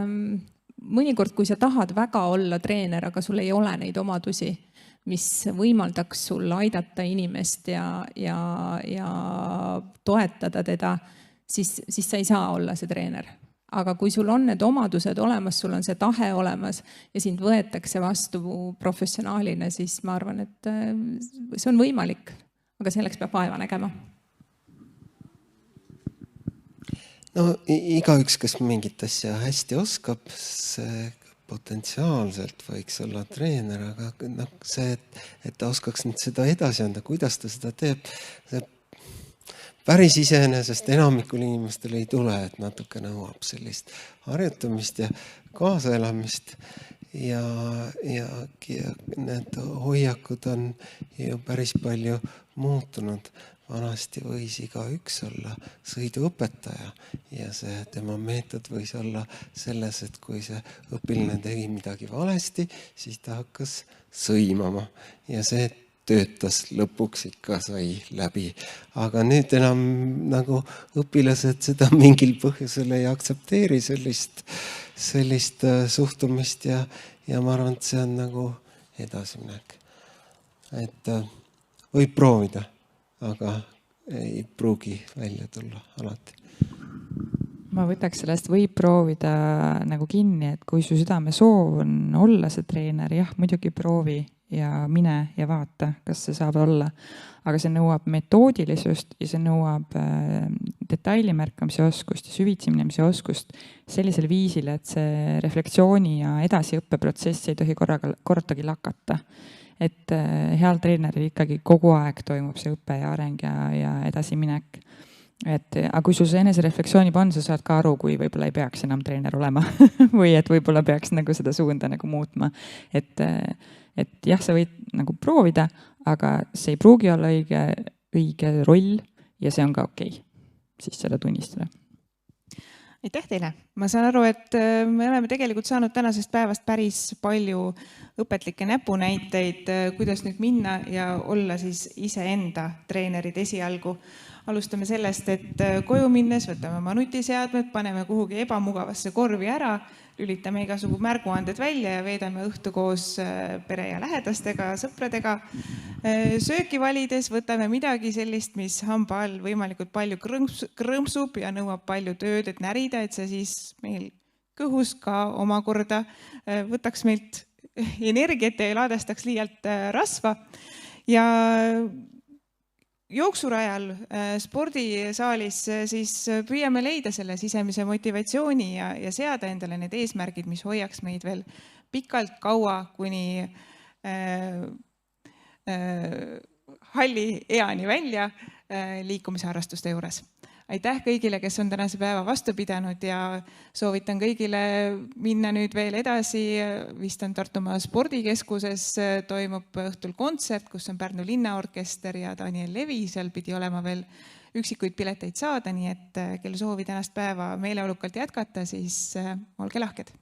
[SPEAKER 2] mõnikord, kui sa tahad väga olla treener, aga sul ei ole neid omadusi, mis võimaldaks sul aidata inimest ja toetada teda, siis sa ei saa olla see treener. Aga kui sul on need omadused olemas, sul on see tahe olemas ja sind võetakse vastu professionaalina, siis ma arvan, et see on võimalik, aga selleks peab vaeva nägema.
[SPEAKER 4] No igaüks, kes mingit asja hästi oskab, see potentsiaalselt võiks olla treener, aga see, et ta oskaks nüüd seda edasi anda, kuidas ta seda teeb, see päris iseenesest enamikul inimestel ei tule, et natuke nõuab sellist harjutamist ja kaasaelamist ja need hoiakud on ju päris palju muutunud. Vanasti võis igaüks olla sõiduõpetaja ja see tema meetod võis olla selles, et kui see õpilane tegi midagi valesti, siis ta hakkas sõimama ja see töötas lõpuks ikka sai läbi. Aga nüüd enam nagu õpilased seda mingil põhjusel ei aktsepteeri sellist suhtumist ja ma arvan, et see on nagu edasiminek. Et võib proovida, aga ei pruugi välja tulla alati.
[SPEAKER 3] Ma võtaks sellest võib proovida nagu kinni, et kui su südame soov on olla see treener, jah, muidugi proovi ja mine ja vaata, kas see saab olla. Aga see nõuab metoodilisust ja see nõuab detaili märkamise oskust ja süvitsi minemise oskust sellisel viisil, et see reflektsiooni ja edasiõppeprotsess ei tohi kordagi lakata. Et heal treeneril ikkagi kogu aeg toimub see õpe ja areng ja edasiminek. Aga kui sul see enesereflektsioonib on, sa saad ka aru, kui võib-olla ei peaks enam treener olema või et võib-olla peaks nagu seda suunda nagu muutma. Et jah, sa võid nagu proovida, aga see ei pruugi olla õige roll ja see on ka okei, siis seda tunnistada.
[SPEAKER 1] Aitäh teile! Ma saan aru, et me oleme tegelikult saanud tänasest päevast päris palju õpetlikke näpunäiteid, kuidas nüüd minna ja olla siis iseenda treenerid esialgu. Alustame sellest, et koju minnes võtame oma nutiseadmed, paneme kuhugi ebamugavasse korvi ära, lülitame igasugu märguanded välja ja veedame õhtu koos pere ja lähedastega, sõpradega. Sööki valides võtame midagi sellist, mis hamba all võimalikult palju krõmpsub ja nõuab palju tööd, et närida, et see siis meil kõhus ka omakorda võtaks meilt energiat ja ei laadestaks liialt rasva. Ja jooksurajal spordisaalis siis püüame leida selle sisemise motivatsiooni ja seada endale need eesmärgid, mis hoiaks meid veel pikalt kaua kuni halli eani välja liikumisharrastuste juures. Aitäh kõigile, kes on tänase päeva vastu pidanud ja soovitan kõigile minna nüüd veel edasi. Vist on Tartumaa spordikeskuses toimub õhtul kontsert, kus on Pärnu linnaorkester ja Daniel Levi. Seal pidi olema veel üksikuid pileteid saada, nii et kelle soovi tänast päeva meeleolukalt jätkata, siis olge lahked.